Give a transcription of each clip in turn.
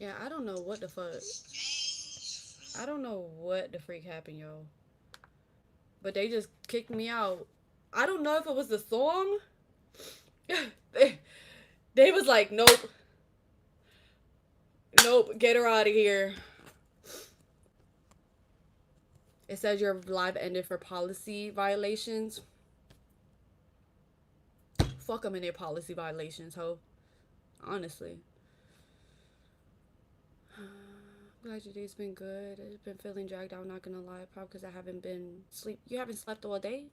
Yeah, I don't know what the fuck. I don't know what the freak happened, yo. But they just kicked me out. I don't know if it was the song. They was like, nope, nope, get her out of here. It says your live ended for policy violations. Fuck them in their policy violations, ho. Honestly. Glad your day's been good. I've been feeling dragged out, not gonna lie. Probably because I haven't been sleep. You haven't slept all day?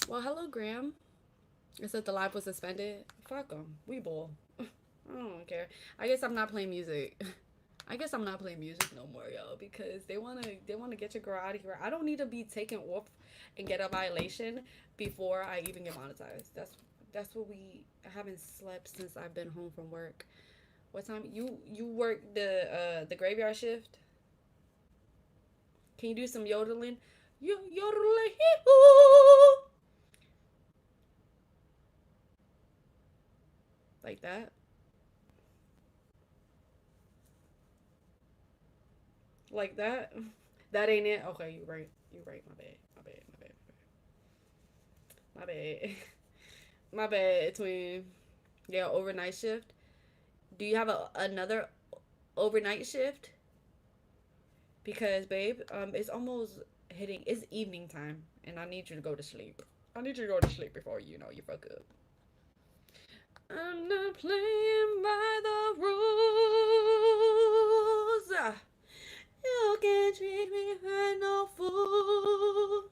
Well, hello, Graham. It said the live was suspended. Fuck them. We bull. I don't care. I guess I'm not playing music. I guess I'm not playing music no more, yo, because they wanna get your girl out of here. I don't need to be taken off and get a violation before I even get monetized. That's what we. I haven't slept since I've been home from work. What time you work the graveyard shift? Can you do some yodeling? Yodeling, like that, like that. That ain't it. Okay, you right. You right. My bad. My bad. My bad. My bad. My bad. Twin. Yeah, overnight shift. Do you have another overnight shift? Because babe, it's almost hitting. It's evening time, and I need you to go to sleep. I need you to go to sleep before you fuck up. I'm not playing by the rules. You can't treat me like no fool.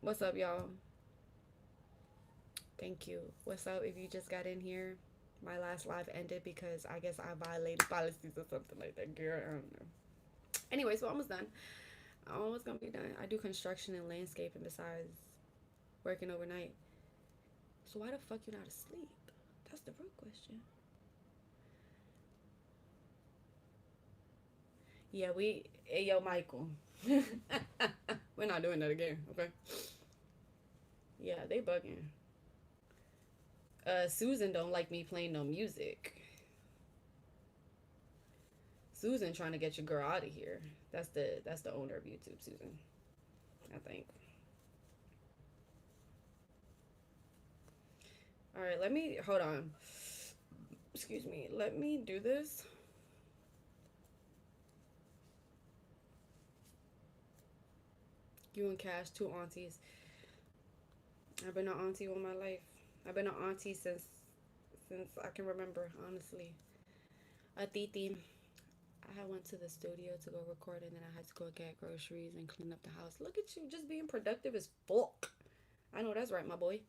What's up, y'all? Thank you. What's up if you just got in here? My last live ended because I guess I violated policies or something like that, girl. I don't know. Anyway, so almost done. I'm almost gonna be done. I do construction and landscaping besides working overnight. So why the fuck you not asleep? That's the real question. Yeah, we. Hey, yo, Michael. We're not doing that again, okay? Yeah, they bugging. Susan don't like me playing no music. Susan trying to get your girl out of here. That's the owner of YouTube, Susan. I think. All right, let me hold on. Excuse me. Let me do this. You and Cash, two aunties. I've been an auntie all my life. I've been an auntie since I can remember, honestly. A titi. I went to the studio to go record and then I had to go get groceries and clean up the house. Look at you just being productive as fuck. I know that's right, my boy.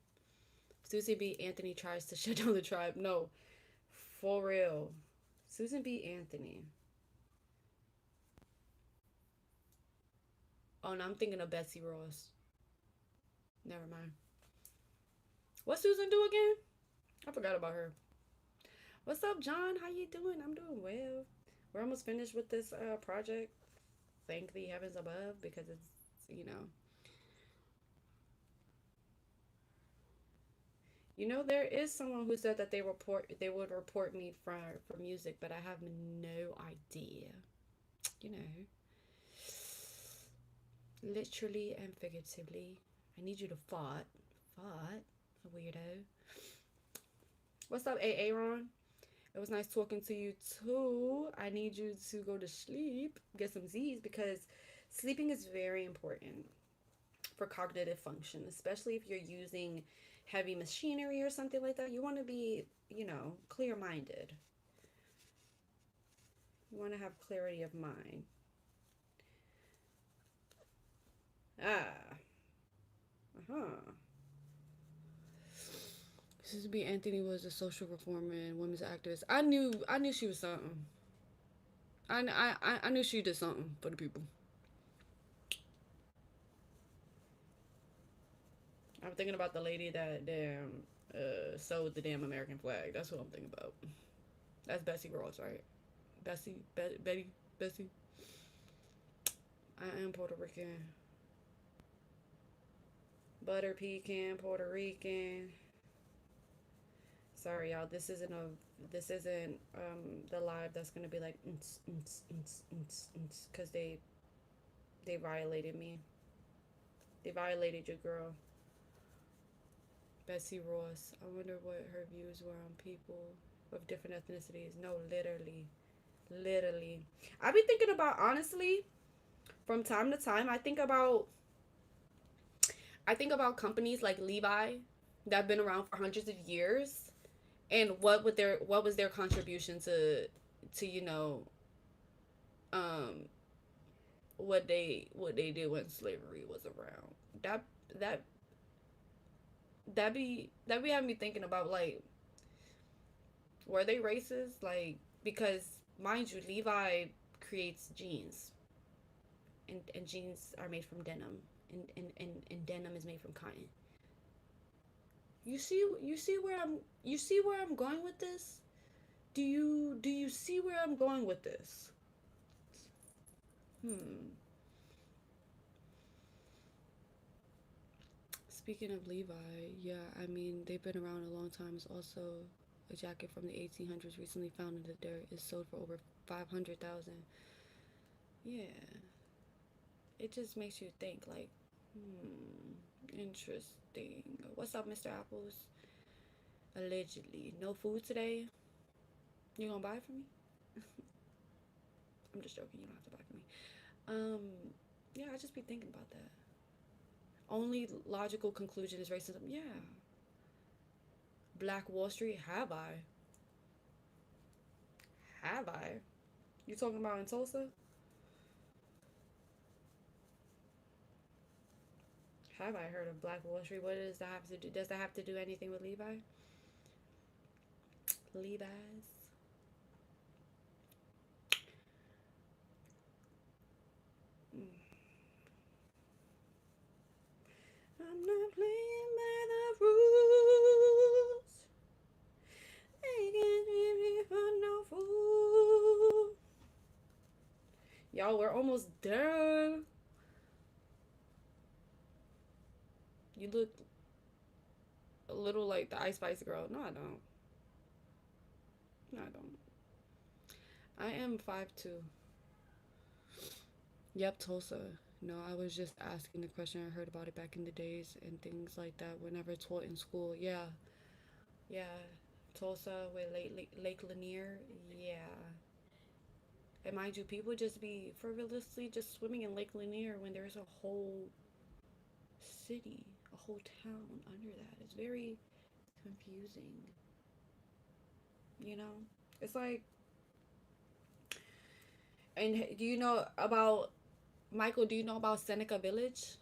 Susie B. Anthony tries to shut down the tribe. No, for real. Susan B. Anthony. Oh, no, I'm thinking of Betsy Ross. Never mind. What Susan do again? I forgot about her. What's up, John? How you doing? I'm doing well. We're almost finished with this project. Thank the heavens above because it's you know there is someone who said that they would report me for music, but I have no idea. You know, literally and figuratively. I need you to fart, weirdo. What's up, Aaron? It was nice talking to you too. I need you to go to sleep, get some Z's because sleeping is very important for cognitive function, especially if you're using heavy machinery or something like that. You want to be, clear minded. You want to have clarity of mind. Ah, uh huh. Susan B. Anthony was a social reformer and women's activist. I knew she was something. I knew she did something for the people. I'm thinking about the lady that damn sewed the damn American flag. That's what I'm thinking about. That's Bessie Ross, right? Betty, Bessie. I am Puerto Rican. Butter pecan, Puerto Rican. Sorry, y'all. This isn't the live that's gonna be like because they violated me. They violated your girl, Betsy Ross. I wonder what her views were on people of different ethnicities. No, literally, literally. I be thinking about, honestly, from time to time. I think about companies like Levi that have been around for hundreds of years, and what was their contribution to um what they did when slavery was around. That that that be having me thinking about, like, were they racist? Like, because mind you, Levi creates jeans, and jeans are made from denim, and denim is made from cotton. You see where I'm going with this? Do you see where I'm going with this? Hmm. Speaking of Levi, yeah, I mean, they've been around a long time. It's also a jacket from the 1800s recently found in the dirt is sold for over 500,000. Yeah, it just makes you think, like, interesting. What's up, Mr. Apples? Allegedly, no food today. You gonna buy for me? I'm just joking. You don't have to buy for me. Um, yeah, I just be thinking about that. Only logical conclusion is racism. Yeah, Black Wall Street. Have I? Have I? You talking about in Tulsa? Have I heard of Black Wall Street? What does that have to do? Does that have to do anything with Levi? Levi's. Mm. I'm not playing by the rules. They can't leave me for no fool. Y'all, we're almost done. You look a little like the Ice Spice girl. No, I don't. No, I don't. I am 5'2". Yep, Tulsa. No, I was just asking the question. I heard about it back in the days and things like that were never taught in school. Yeah, yeah. Tulsa with Lake Lanier. Yeah. And mind you, people just be frivolously just swimming in Lake Lanier when there's a whole city, a whole town under that. It's very confusing. You know? It's like, and do you know about, Michael, do you know about Seneca Village?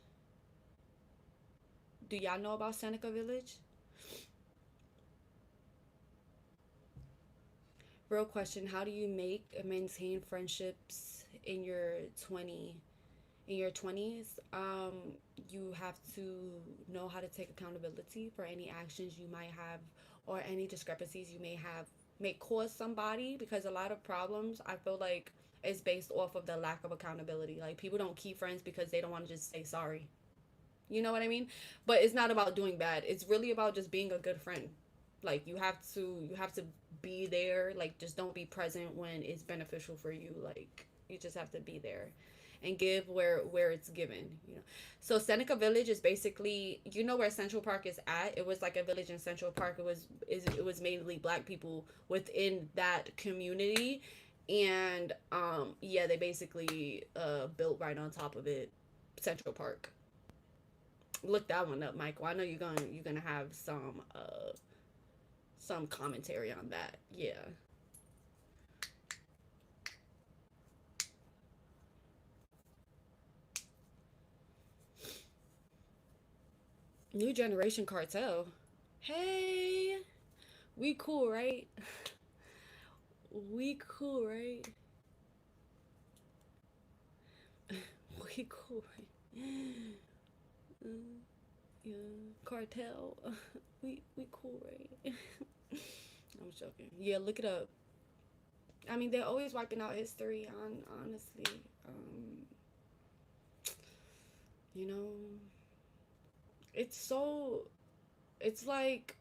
Do y'all know about Seneca Village? Real question, how do you make and maintain friendships in your 20s? You have to know how to take accountability for any actions you might have, or any discrepancies you may cause somebody, because a lot of problems, I feel like, is based off of the lack of accountability. Like, people don't keep friends because they don't want to just say sorry. You know what I mean? But it's not about doing bad. It's really about just being a good friend. Like, you have to be there. Like, just don't be present when it's beneficial for you. Like, you just have to be there and give where it's given, you know. So Seneca Village is basically, you know where Central Park is at? It was like a village in Central Park. It was mainly black people within that community. And yeah, they basically built right on top of it Central Park. Look that one up, Michael. I know you're gonna have some commentary on that. Yeah. New Generation Cartel. Hey, we cool, right? We cool, right? We cool, right? Mm, yeah. Cartel. We cool, right? I'm joking. Yeah, look it up. I mean, they're always wiping out history. Honestly, um, you know, it's so. It's like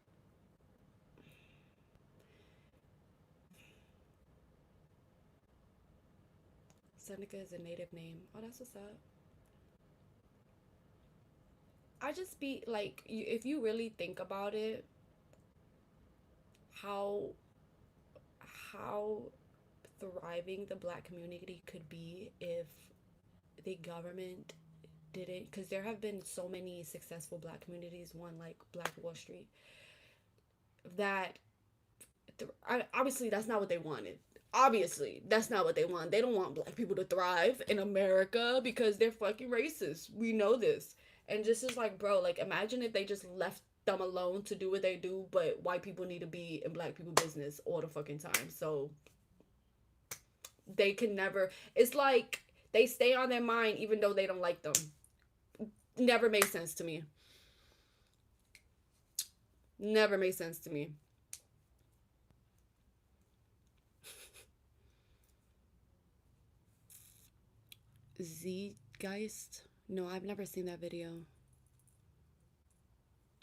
Seneca is a native name. Oh, that's what's up. I just be like, if you really think about it, how how thriving the black community could be if the government didn't, because there have been so many successful black communities, one like Black Wall Street, that obviously that's not what they wanted. Obviously that's not what they want. They don't want black people to thrive in America because they're fucking racist. We know this. And just is like, bro, like imagine if they just left them alone to do what they do, but white people need to be in black people business all the fucking time. So they can never, it's like they stay on their mind even though they don't like them. Never made sense to me. Never made sense to me. Zeitgeist? No, I've never seen that video.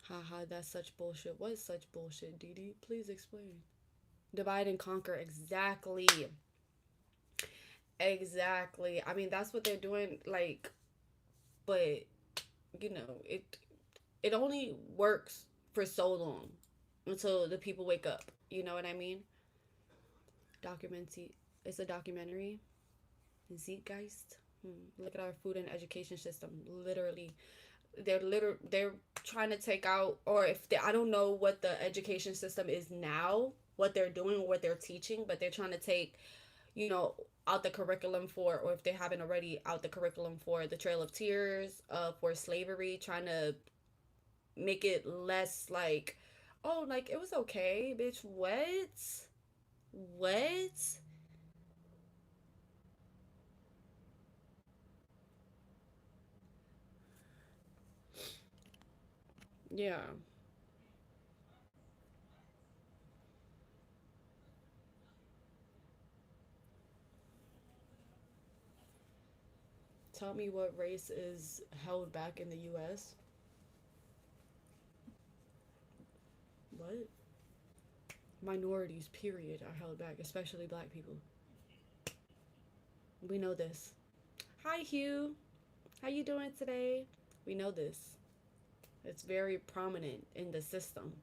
Haha, that's such bullshit. What is such bullshit, Dee? Please explain. Divide and conquer. Exactly. Exactly. I mean, that's what they're doing. Like, but you know, it only works for so long until the people wake up. You know what I mean? Documentary. It's a documentary. Zeitgeist. Look at our food and education system. Literally, they're trying to take out, or if they, I don't know what the education system is now, what they're doing or what they're teaching, but they're trying to take, you know, out the curriculum for, or if they haven't already, out the curriculum for the Trail of Tears, for slavery, trying to make it less like, oh, like it was okay, bitch. What? Yeah. Tell me what race is held back in the US. What? Minorities, period, are held back, especially black people. We know this. Hi, Hugh. How you doing today? We know this. It's very prominent in the system.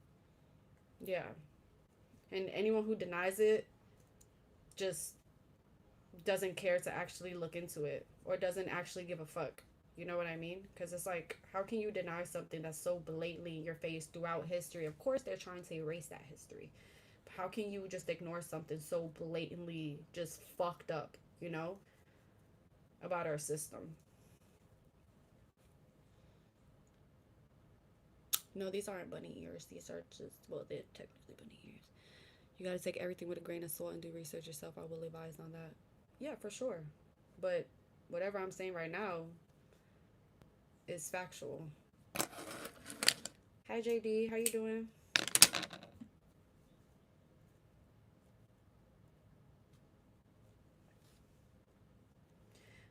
Yeah. And anyone who denies it just doesn't care to actually look into it or doesn't actually give a fuck. You know what I mean? Because it's like, how can you deny something that's so blatantly in your face throughout history? Of course, they're trying to erase that history. But how can you just ignore something so blatantly just fucked up, you know, about our system? No, these aren't bunny ears. These are just, well, they're technically bunny ears. You gotta take everything with a grain of salt and do research yourself. I will advise on that. Yeah, for sure. But whatever I'm saying right now is factual. Hi, JD. How you doing?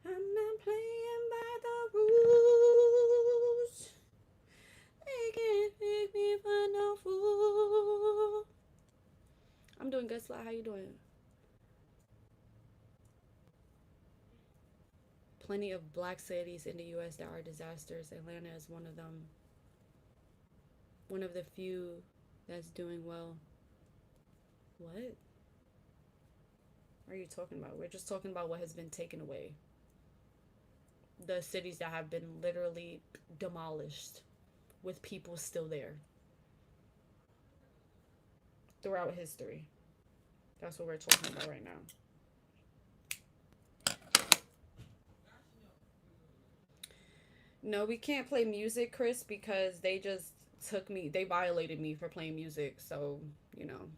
I'm not playing by the rules. They can't make me for no fool. I'm doing good, Sly. How you doing? Plenty of black cities in the U.S. that are disasters. Atlanta is one of them. One of the few that's doing well. What are you talking about? We're just talking about what has been taken away. The cities that have been literally demolished with people still there throughout history. That's what we're talking about right now. No, we can't play music, Chris, because they just took me, they violated me for playing music. So, you know.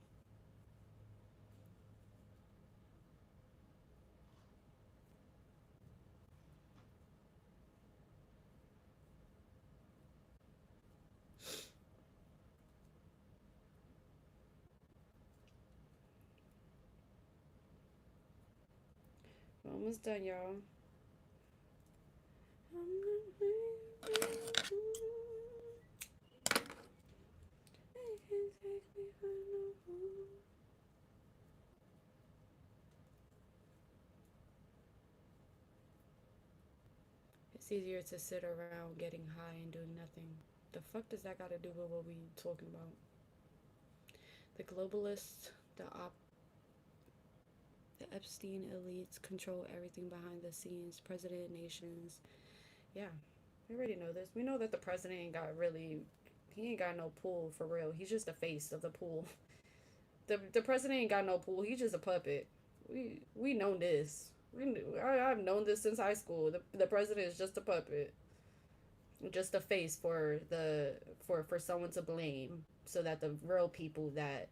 We're almost done, y'all. It's easier to sit around getting high and doing nothing. The fuck does that got to do with what we talking about? The globalists, the Epstein elites control everything behind the scenes. President, nations. Yeah, we already know this. We know that the president ain't got really. He ain't got no pull for real. He's just the face of the pool. The president ain't got no pull. He's just a puppet. We know this. I've known this since high school. The president is just a puppet, just a face for for someone to blame, so that the real people that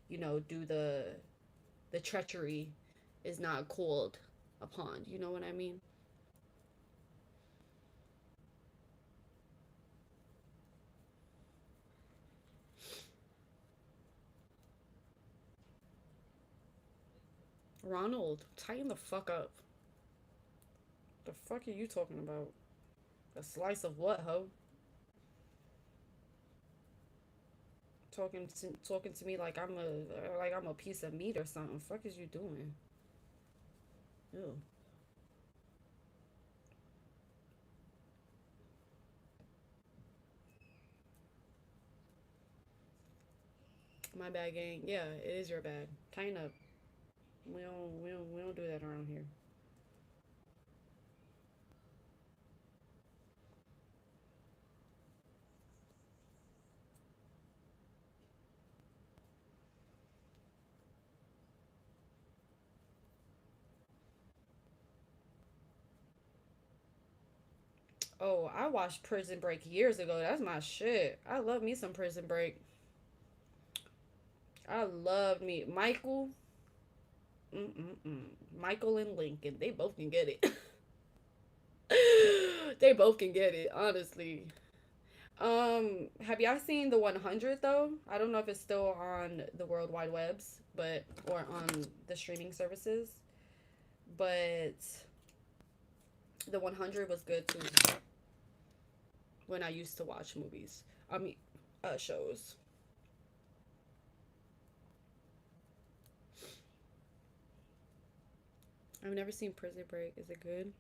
do the treachery is not called upon. You know what I mean? Ronald, tighten the fuck up. The fuck are you talking about? A slice of what, ho? Talking to me like I'm a piece of meat or something. Fuck is you doing? Ew. My bad, gang. Yeah, it is your bad. Tighten up. We don't do that around here. Oh, I watched Prison Break years ago. That's my shit. I love me some Prison Break. I love me Michael. Mm-mm-mm. Michael and Lincoln. They both can get it. They both can get it. Honestly. Have y'all seen the 100 though? I don't know if it's still on the World Wide Webs, but or on the streaming services. But the 100 was good too when I used to watch movies. I mean, shows. I've never seen Prison Break. Is it good?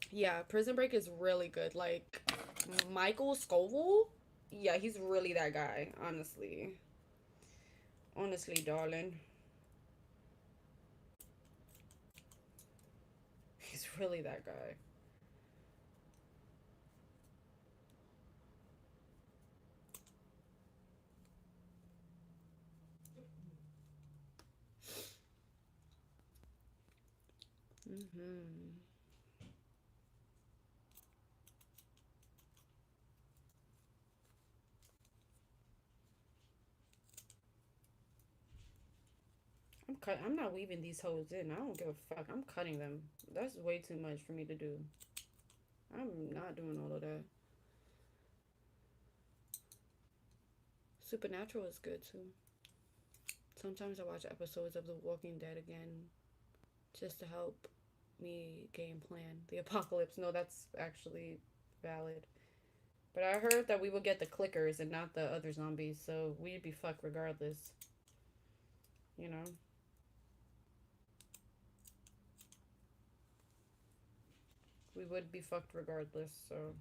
Yeah, Prison Break is really good. Like Michael Scoville. Yeah, he's really that guy. Honestly, honestly, darling, he's really that guy. Hmm. I'm not weaving these hoes in. I don't give a fuck. I'm cutting them. That's way too much for me to do. I'm not doing all of that. Supernatural is good too. Sometimes I watch episodes of The Walking Dead again just to help me game plan the apocalypse. No, that's actually valid. But I heard that we would get the clickers and not the other zombies, so we'd be fucked regardless. You know? We would be fucked regardless, so.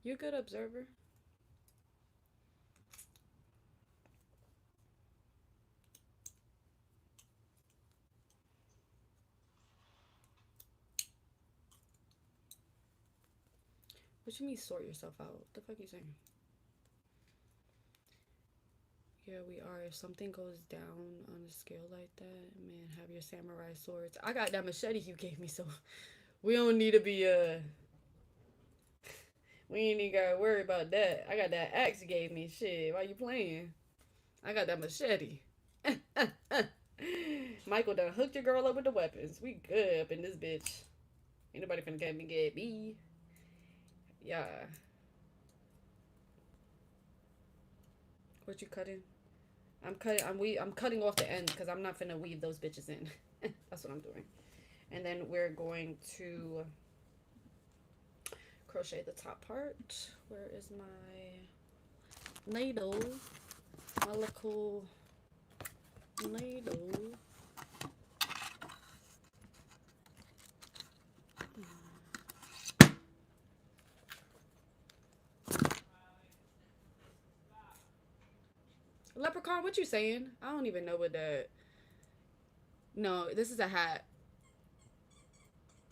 You're a good observer. What you mean sort yourself out? What the fuck you saying? Yeah, we are. If something goes down on a scale like that, man, have your samurai swords. I got that machete you gave me, so we don't need to be we ain't even gotta worry about that. I got that axe you gave me. Shit, why you playing? I got that machete. Michael done hooked your girl up with the weapons. We good up in this bitch. Ain't nobody finna get me. Yeah. What you cutting? I'm cutting off the end because I'm not finna weave those bitches in. That's what I'm doing. And then we're going to crochet the top part. Where is my needle? My little needle. Leprechaun, what you saying? I don't even know what that. No, this is a hat.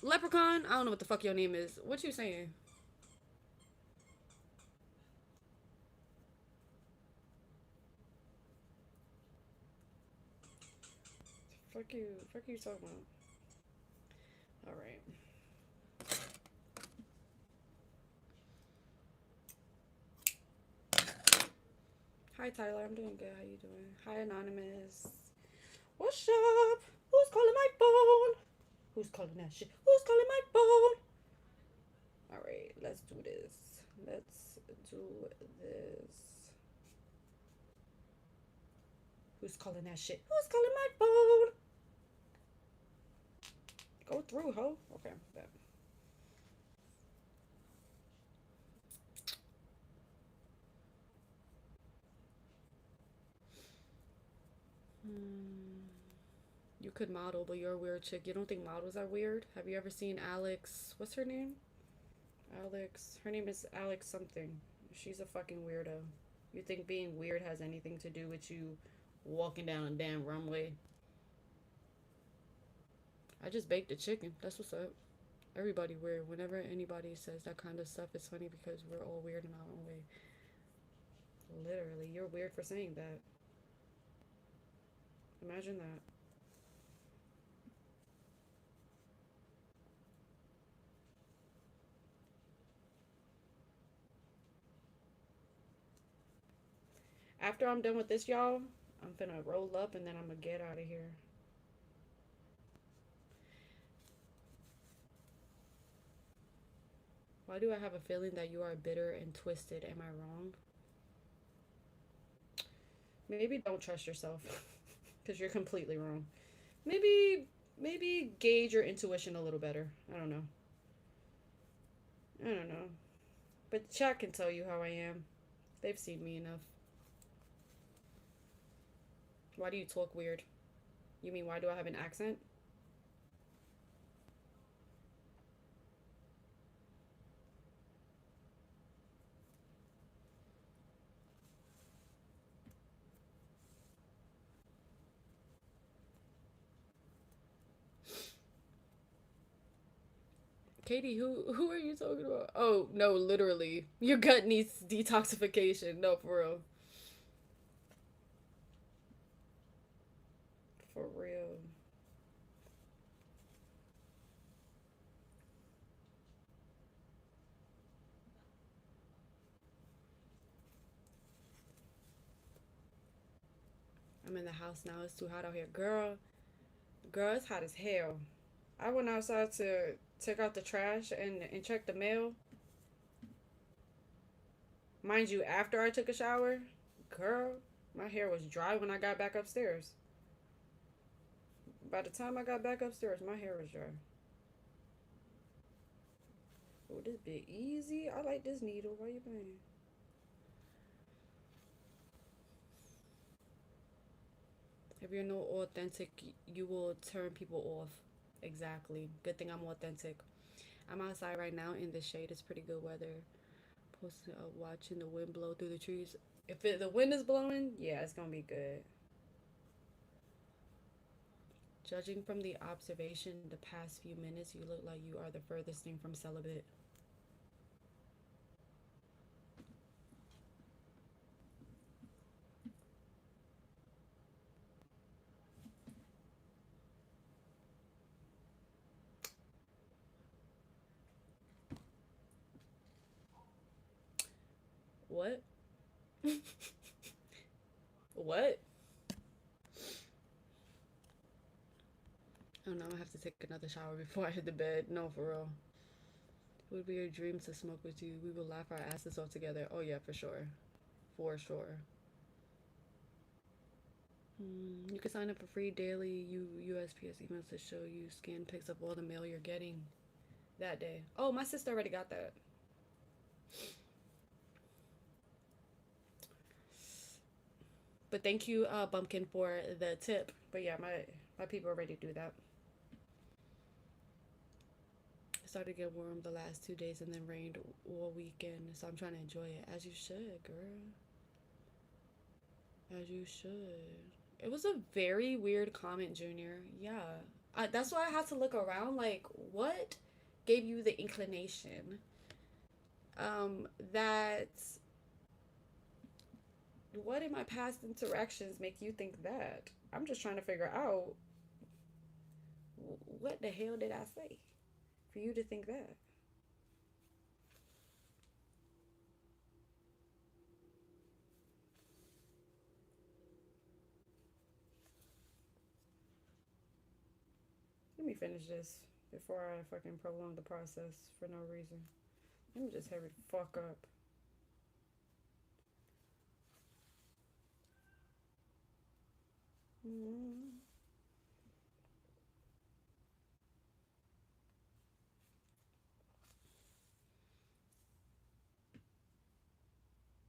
Leprechaun, I don't know what the fuck your name is. What you saying? Fuck you talking about. All right. Hi Tyler, I'm doing good. How you doing? Hi Anonymous. What's up? Who's calling my phone? Who's calling that shit? Who's calling my phone? All right, let's do this. Let's do this. Who's calling that shit? Who's calling my phone? Go through, ho. Okay, bet. You could model, but you're a weird chick. You don't think models are weird? Have you ever seen Alex? What's her name? Alex. Her name is Alex something. She's a fucking weirdo. You think being weird has anything to do with you walking down a damn runway? I just baked a chicken. That's what's up. Everybody weird. Whenever anybody says that kind of stuff, it's funny because we're all weird in our own way. Literally, you're weird for saying that. Imagine that. After I'm done with this, y'all, I'm finna roll up and then I'm gonna get out of here. Why do I have a feeling that you are bitter and twisted? Am I wrong? Maybe don't trust yourself because you're completely wrong. Maybe gauge your intuition a little better. I don't know. I don't know. But chat can tell you how I am. They've seen me enough. Why do you talk weird? You mean why do I have an accent? Katie, who are you talking about? Oh, no, literally. Your gut needs detoxification. No, for real. For real. I'm in the house now. It's too hot out here. Girl, it's hot as hell. I went outside to take out the trash and check the mail. Mind you, after I took a shower, girl, my hair was dry when I got back upstairs. By the time I got back upstairs, my hair was dry. Oh, this bit easy. I like this needle. Why you playing? If you're no authentic, you will turn people off. Exactly. Good thing I'm authentic. I'm outside right now in the shade. It's pretty good weather. Posting up, watching the wind blow through the trees. If the wind is blowing, yeah, it's gonna be good. Judging from the observation the past few minutes, you look like you are the furthest thing from celibate. What? What? Oh no, I have to take another shower before I hit the bed. No, for real. It would be a dream to smoke with you. We will laugh our asses off together. Oh yeah, for sure. For sure. You can sign up for free daily USPS emails to show you scan pics of all the mail you're getting that day. Oh, my sister already got that. But thank you, Bumpkin, for the tip. But yeah, my people are ready to do that. It started to get warm the last 2 days and then rained all weekend. So I'm trying to enjoy it. As you should, girl. As you should. It was a very weird comment, Junior. Yeah. That's why I had to look around. Like, what gave you the inclination? That. What in my past interactions make you think that? I'm just trying to figure out what the hell did I say for you to think that? Let me finish this before I fucking prolong the process for no reason. Let me just hurry the fuck up. Mm.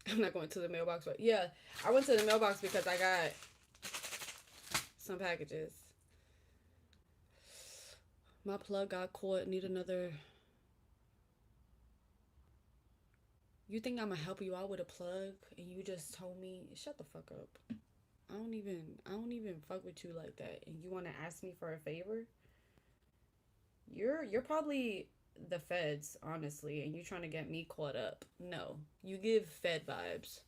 I'm not going to the mailbox, but yeah, I went to the mailbox because I got some packages. My plug got caught. Need another. You think I'm gonna help you out with a plug, and you just told me shut the fuck up. I don't even fuck with you like that, and you want to ask me for a favor? You're probably the feds, honestly, and you trying to get me caught up. No, you give Fed vibes.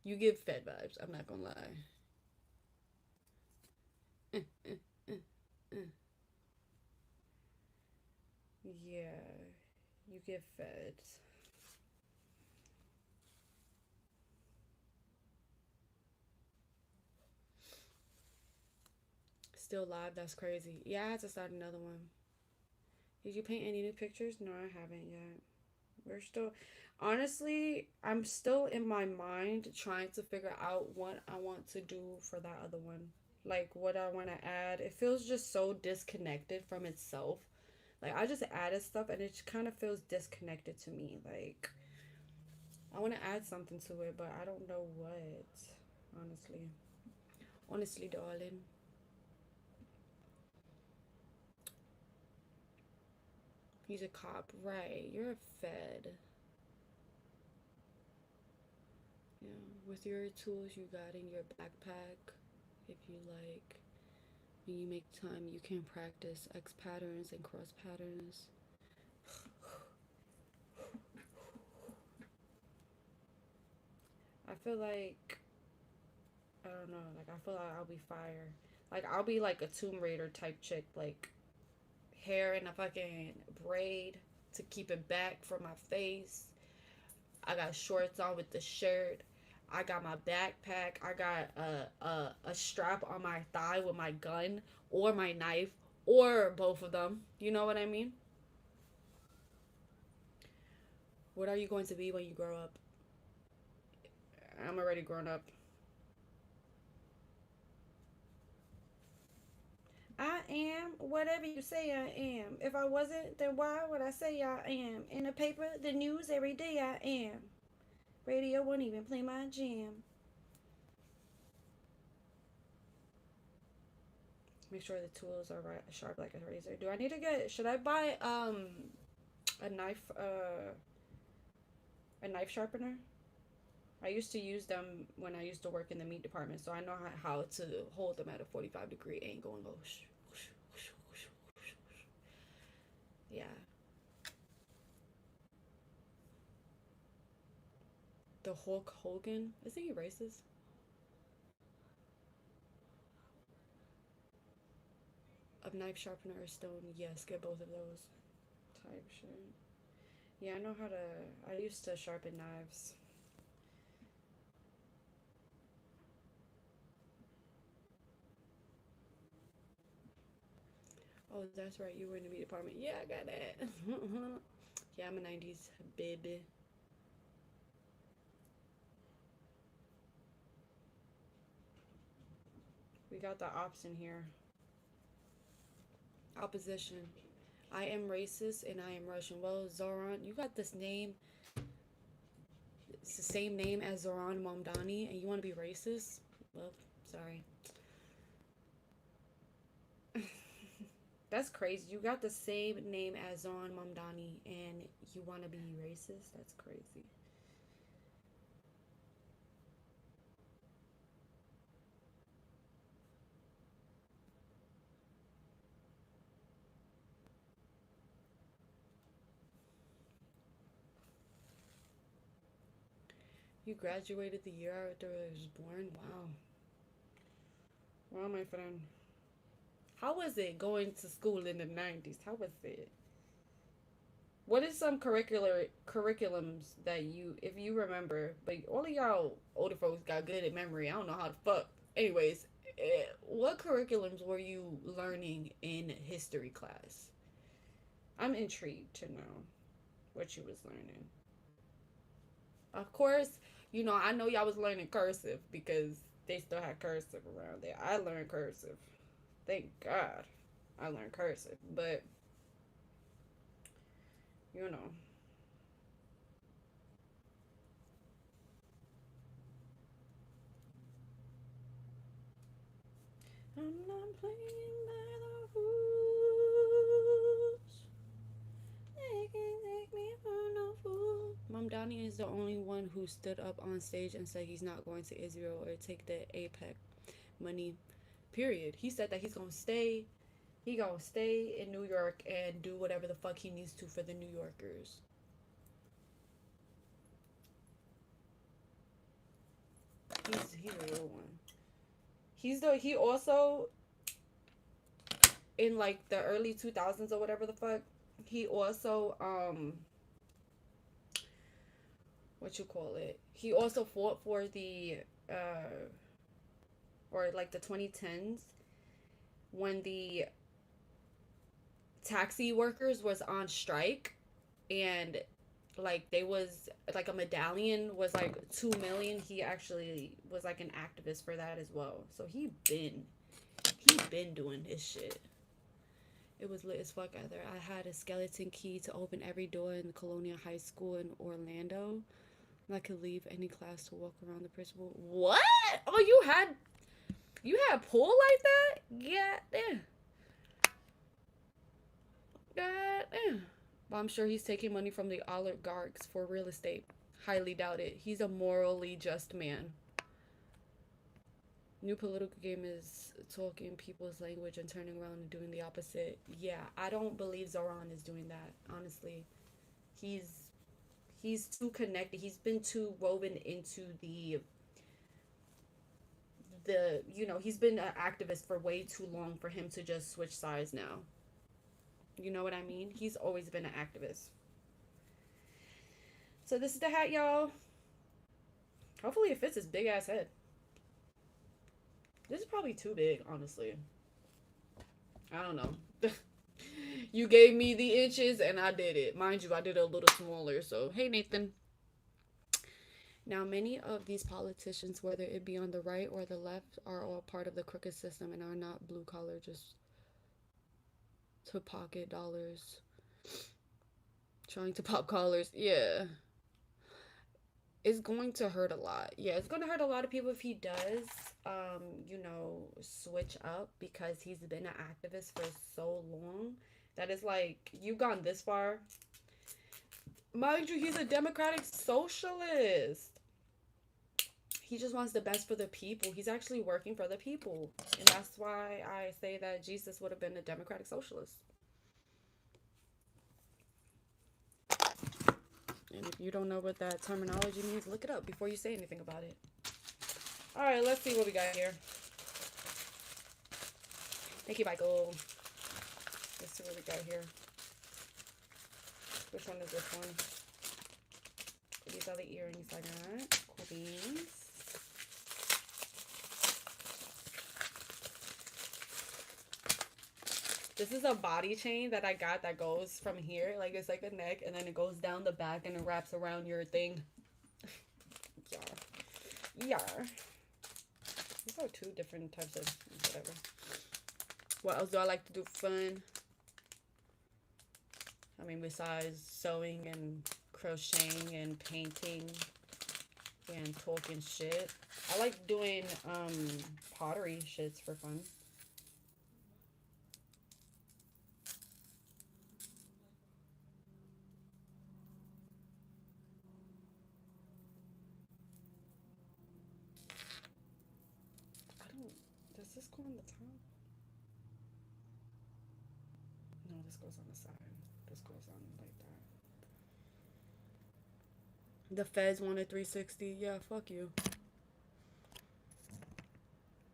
You give Fed vibes. I'm not gonna lie. Yeah, you give Feds. Still live. That's crazy. Yeah, I had to start another one. Did you paint any new pictures? No, I haven't yet. We're still, honestly, I'm still in my mind trying to figure out what I want to do for that other one. Like what I want to add. It feels just so disconnected from itself. Like I just added stuff and it kind of feels disconnected to me. Like I want to add something to it, but I don't know what. Honestly, honestly, darling. He's a cop, right? You're a Fed. Yeah, with your tools you got in your backpack, if you like. When you make time, you can practice X patterns and cross patterns. I feel like I don't know. Like I feel like I'll be fire. Like I'll be like a Tomb Raider type chick. Like hair in a fucking braid to keep it back from my face. I got shorts on with the shirt. I got my backpack. I got a strap on my thigh with my gun or my knife or both of them. You know what I mean? What are you going to be when you grow up? I'm already grown up. I am whatever you say I am. If I wasn't, then why would I say I am? In the paper, the news, every day I am. Radio won't even play my jam. Make sure the tools are right, sharp like a razor. Do I need to get? Should I buy a knife a knife sharpener? I used to use them when I used to work in the meat department, so I know how to hold them at a 45-degree angle and go. Shh, whoosh, whoosh, whoosh, whoosh, whoosh. Yeah, the Hulk Hogan. Isn't he racist? A knife sharpener or stone? Yes, get both of those. Type shit. Yeah, I know how to. I used to sharpen knives. Oh, that's right. You were in the meat department. Yeah, I got that. Yeah, I'm a '90s baby. We got the ops in here. Opposition. I am racist and I am Russian. Well, Zoran, you got this name it's the same name as Zoran Mamdani, and you want to be racist? Well, sorry. That's crazy. You got the same name as Zoran Mamdani, and you want to be racist? That's crazy. You graduated the year after I was born? Wow. Wow, my friend. How was it going to school in the 90s? How was it? What is some curriculums that you, if you remember, but all of y'all older folks got good at memory. I don't know how the fuck. Anyways, what curriculums were you learning in history class? I'm intrigued to know what you was learning. Of course, I know y'all was learning cursive because they still had cursive around there. I learned cursive. Thank God I learned cursive. But, you know. I'm not playing by the rules. They can't take me for no fool. Mom Donnie is the only one who stood up on stage and said he's not going to Israel or take the APEC money. Period. He said that he's gonna stay. He gonna stay in New York and do whatever the fuck he needs to for the New Yorkers. He's a real one. He also in like the early 2000s or whatever the fuck. He also what you call it? He also fought for the or like the 2010s when the taxi workers was on strike, and like they was like a medallion was like 2 million. He actually was like an activist for that as well. So he been doing his shit. It was lit as fuck out there. I had a skeleton key to open every door in the Colonial High School in Orlando. I could leave any class to walk around the principal. What? Oh, you had pool like that? Yeah, damn. God damn. But I'm sure he's taking money from the oligarchs for real estate. Highly doubt it. He's a morally just man. New political game is talking people's language and turning around and doing the opposite. Yeah, I don't believe Zoran is doing that, honestly. He's he's too connected. He's been too woven into he's been an activist for way too long for him to just switch sides now. You know what I mean? He's always been an activist. So this is the hat, y'all. Hopefully it fits his big ass head. This is probably too big, honestly. I don't know. You gave me the inches and I did it. Mind you, I did it a little smaller. So, hey, Nathan. Now, many of these politicians, whether it be on the right or the left, are all part of the crooked system and are not blue collar just to pocket dollars. Trying to pop collars. Yeah. It's going to hurt a lot. Yeah, it's going to hurt a lot of people if he does, switch up, because he's been an activist for so long that it's like, you've gone this far. Mind you, he's a democratic socialist. He just wants the best for the people. He's actually working for the people. And that's why I say that Jesus would have been a democratic socialist. And if you don't know what that terminology means, look it up before you say anything about it. Alright, let's see what we got here. Thank you, Michael. Let's see what we got here. Which one is this one? These are the earrings I got. Cool beans. This is a body chain that I got that goes from here. Like, it's like a neck, and then it goes down the back, and it wraps around your thing. Yar. These are two different types of whatever. What else do I like to do for fun? I mean, besides sewing and crocheting and painting. and talking shit. I like doing pottery shits for fun. I don't. Does this go on the top? No, this goes on the side. This goes on like that. The feds wanted 360. Yeah, fuck you.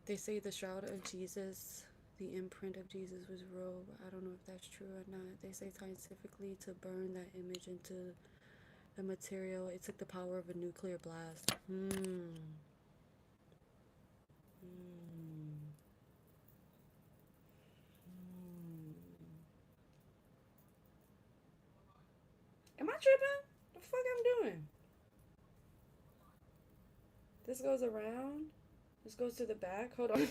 They say the shroud of Jesus, the imprint of Jesus was robe. I don't know if that's true or not. They say scientifically to burn that image into the material, it took the power of a nuclear blast. Am I tripping? The fuck I'm doing? This goes around. This goes to the back. Hold on.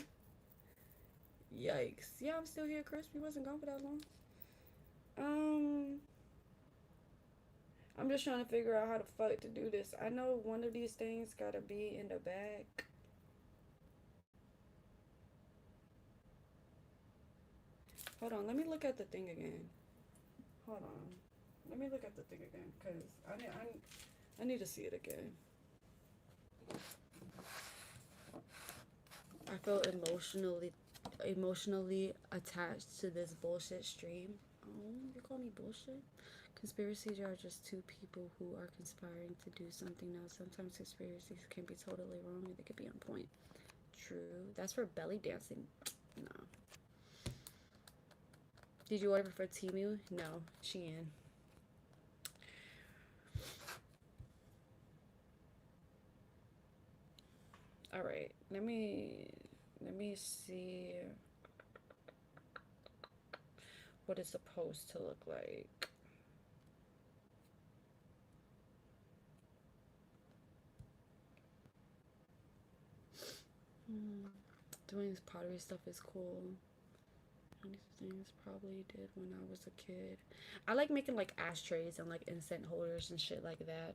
Yikes. Yeah, I'm still here, Chris. We wasn't gone for that long. I'm just trying to figure out how the fuck to do this. I know one of these things gotta be in the back. Hold on, let me look at the thing again. Hold on. Let me look at the thing again, because I need to see it again. I felt emotionally attached to this bullshit stream. Oh, you call me bullshit? Conspiracies are just two people who are conspiring to do something. Now, sometimes conspiracies can be totally wrong and they could be on point. True. That's for belly dancing. No. Did you order for Temu? No. Shein. All right. Let me see what it's supposed to look like. Doing this pottery stuff is cool. These things probably did when I was a kid. I like making like ashtrays and like incense holders and shit like that.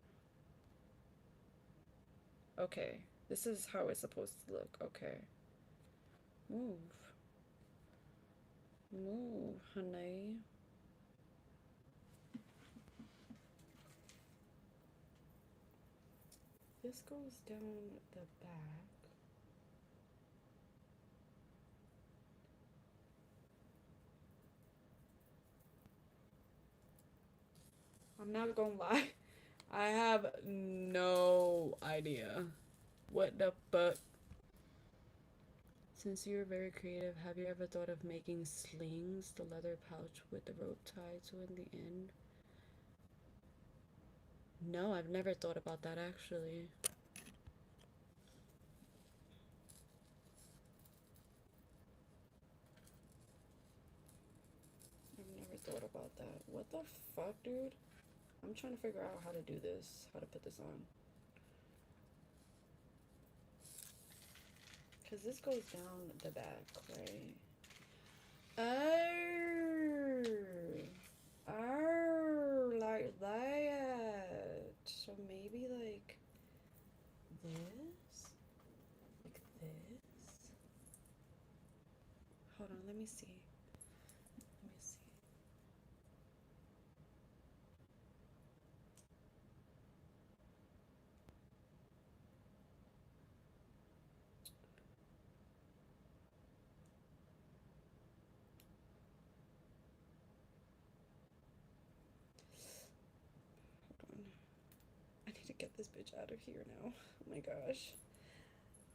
Okay, this is how it's supposed to look. Okay. Move. Move, honey. This goes down the back. I'm not gonna lie. I have no idea. What the fuck? Since you're very creative, have you ever thought of making slings, the leather pouch with the rope tied to in the end? No, I've never thought about that actually. I've never thought about that. What the fuck, dude? I'm trying to figure out how to do this, how to put this on. Because this goes down the back, right? Oh, like that. So maybe like this? Like this? Hold on, let me see. Let me see. I need to get this bitch out of here now. Oh my gosh.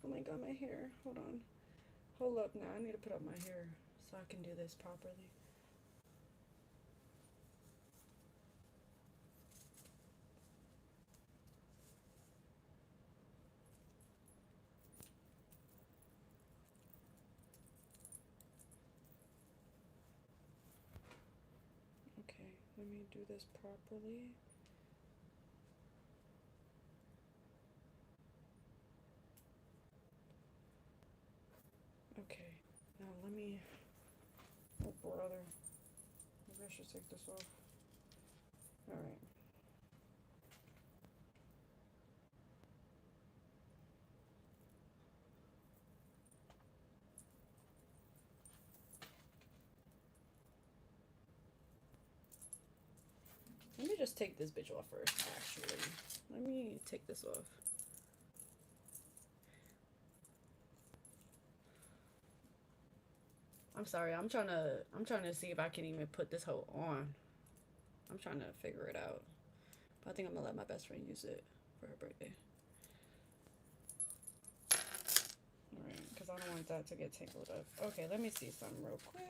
Oh my god, my hair. Hold on. Hold up now. I need to put up my hair so I can do this properly. Okay, let me do this properly. Okay, now let me. Oh, brother. Maybe I should take this off. Alright. should just take this bitch off first, actually. Let me take this off. I'm sorry, I'm trying to see if I can even put this hoe on. I'm trying to figure it out. But I think I'm gonna let my best friend use it for her birthday. Alright, because I don't want that to get tangled up. Okay, let me see something real quick.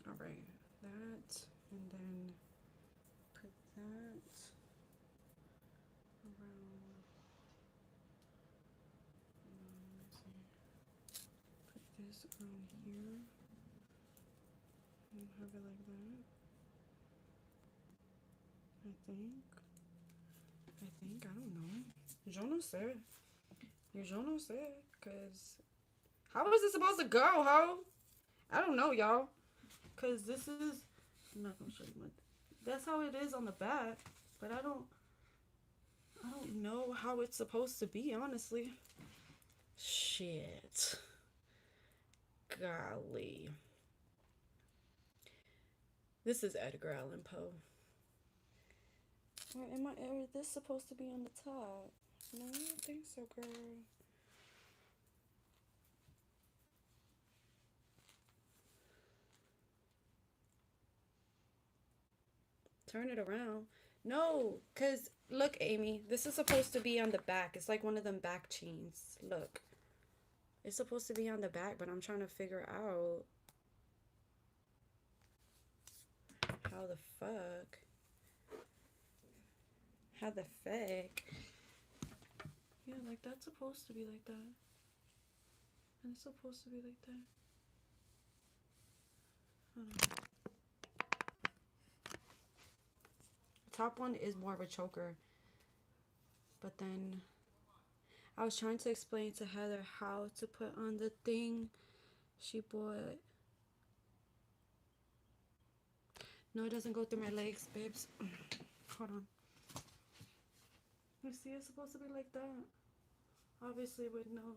Alright, that, and then put that around, put this around here, and have it like that. I don't know. Je ne sais. Je ne sais, cause how is this supposed to go, ho? I don't know, y'all. Cause this is, I'm not gonna show you my, that's how it is on the back, but I don't know how it's supposed to be, honestly. Shit. Golly. This is Edgar Allan Poe. Or is this supposed to be on the top? No, I don't think so, girl. Turn it around. No, because look, Amy, this is supposed to be on the back. It's like one of them back chains. Look. It's supposed to be on the back, but I'm trying to figure out how the fuck. How the fuck. Yeah, like that's supposed to be like that. And it's supposed to be like that. Hold on. Top one is more of a choker, but then I was trying to explain to Heather how to put on the thing she bought. No, it doesn't go through my legs, babes. Hold on. You see, it's supposed to be like that. Obviously with no.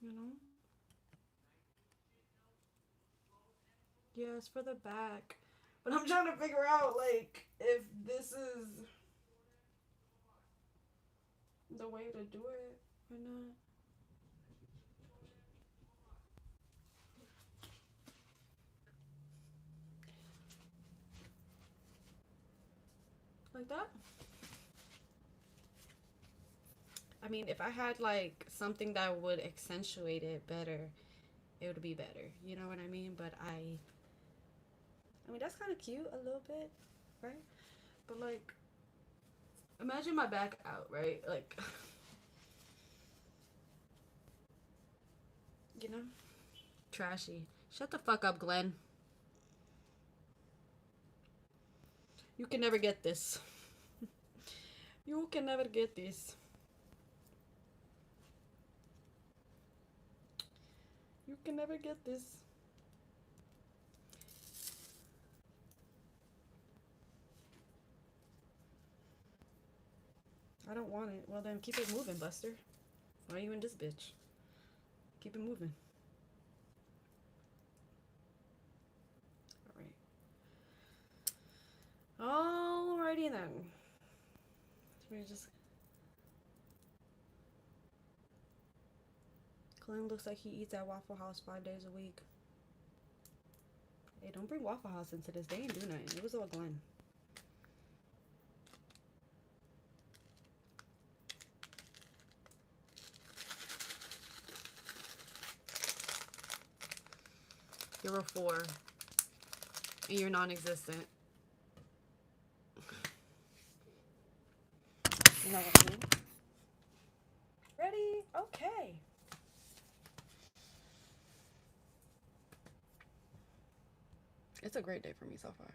You know? Yeah, it's for the back. But I'm trying to figure out, like, if this is the way to do it or not. Like that? I mean, if I had, like, something that would accentuate it better, it would be better. You know what I mean? But I mean, that's kind of cute a little bit, right? But, like, imagine my back out, right? Like, you know? Trashy. Shut the fuck up, Glenn. You can never get this. You can never get this. You can never get this. I don't want it. Well, then keep it moving, Buster. Why are you in this bitch? Keep it moving. Alrighty then. We just. Glenn looks like he eats at Waffle House 5 days a week. Hey, don't bring Waffle House into this. They ain't do nothing. It was all Glenn. You're a 4. And you're non-existent. You know what I mean? Ready? Okay. It's a great day for me so far.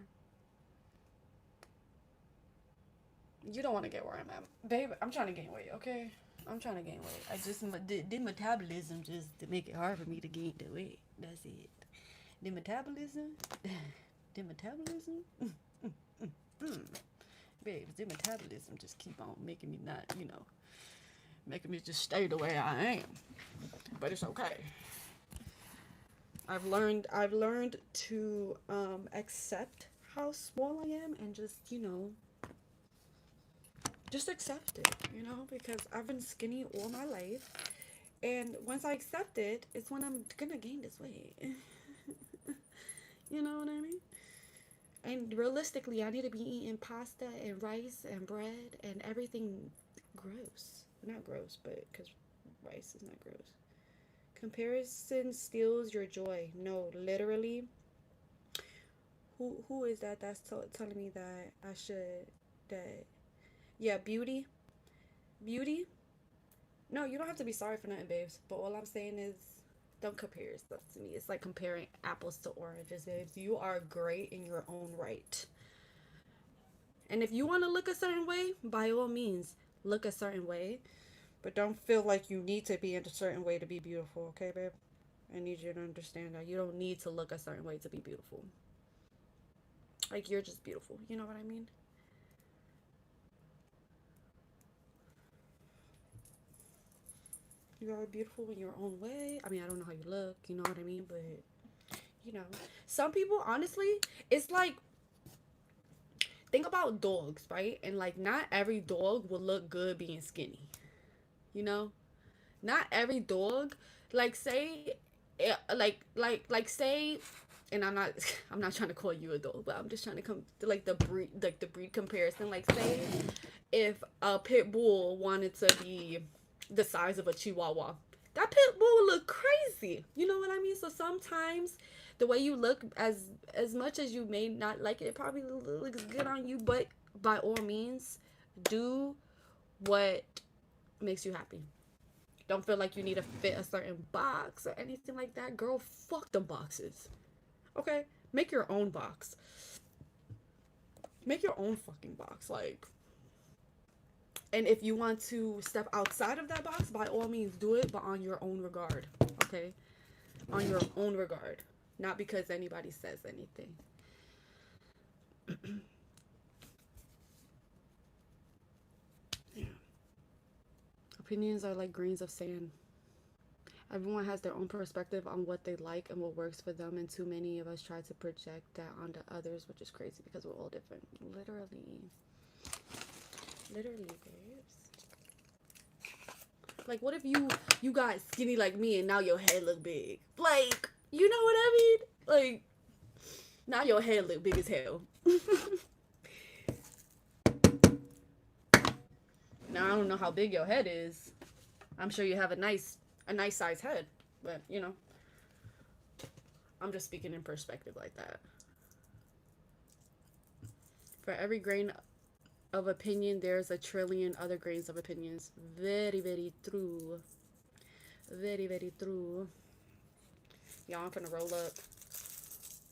You don't want to get where I'm at. Babe, I'm trying to gain weight, okay? I'm trying to gain weight. I just the metabolism just to make it hard for me to gain the weight. That's it. The metabolism, the metabolism, babes. The metabolism just keep on making me not, making me just stay the way I am. But it's okay. I've learned to accept how small I am and just accept it, because I've been skinny all my life. And once I accept it, it's when I'm gonna gain this weight. You know what I mean? And realistically, I need to be eating pasta and rice and bread and everything gross. Not gross, but because rice is not gross. Comparison steals your joy. No, literally. Who is that? That's telling me that I should that. Yeah, beauty. No, you don't have to be sorry for nothing, babes. But all I'm saying is, don't compare stuff to me. It's like comparing apples to oranges, babes. You are great in your own right. And if you want to look a certain way, by all means, look a certain way. But don't feel like you need to be in a certain way to be beautiful, okay, babe? I need you to understand that you don't need to look a certain way to be beautiful. Like, you're just beautiful. You know what I mean? You are beautiful in your own way. I mean, I don't know how you look, you know what I mean? But, you know, some people, honestly, it's like, think about dogs, right? And, like, not every dog will look good being skinny, you know? Not every dog, like, say, say, and I'm not trying to call you a dog, but I'm just trying to come to, like, the breed comparison. Like, say, if a pit bull wanted to be the size of a chihuahua, that pit bull would look crazy. You know what I mean? So sometimes the way you look, as much as you may not like it, it probably looks good on you. But by all means, do what makes you happy. Don't feel like you need to fit a certain box or anything like that. Girl, fuck them boxes. Okay? Make your own box. Make your own fucking box. Like, and if you want to step outside of that box, by all means do it, but on your own regard. Okay? On your own regard. Not because anybody says anything. Yeah. Opinions are like grains of sand. Everyone has their own perspective on what they like and what works for them, and too many of us try to project that onto others, which is crazy because we're all different. Literally, babes. Like, what if you got skinny like me and now your head look big? Like, you know what I mean? Like, now your head look big as hell. Now I don't know how big your head is. I'm sure you have a nice size head, but I'm just speaking in perspective like that. For every grain of opinion, there's a trillion other grains of opinions. Very, very true. Very, very true. Y'all, I'm finna roll up.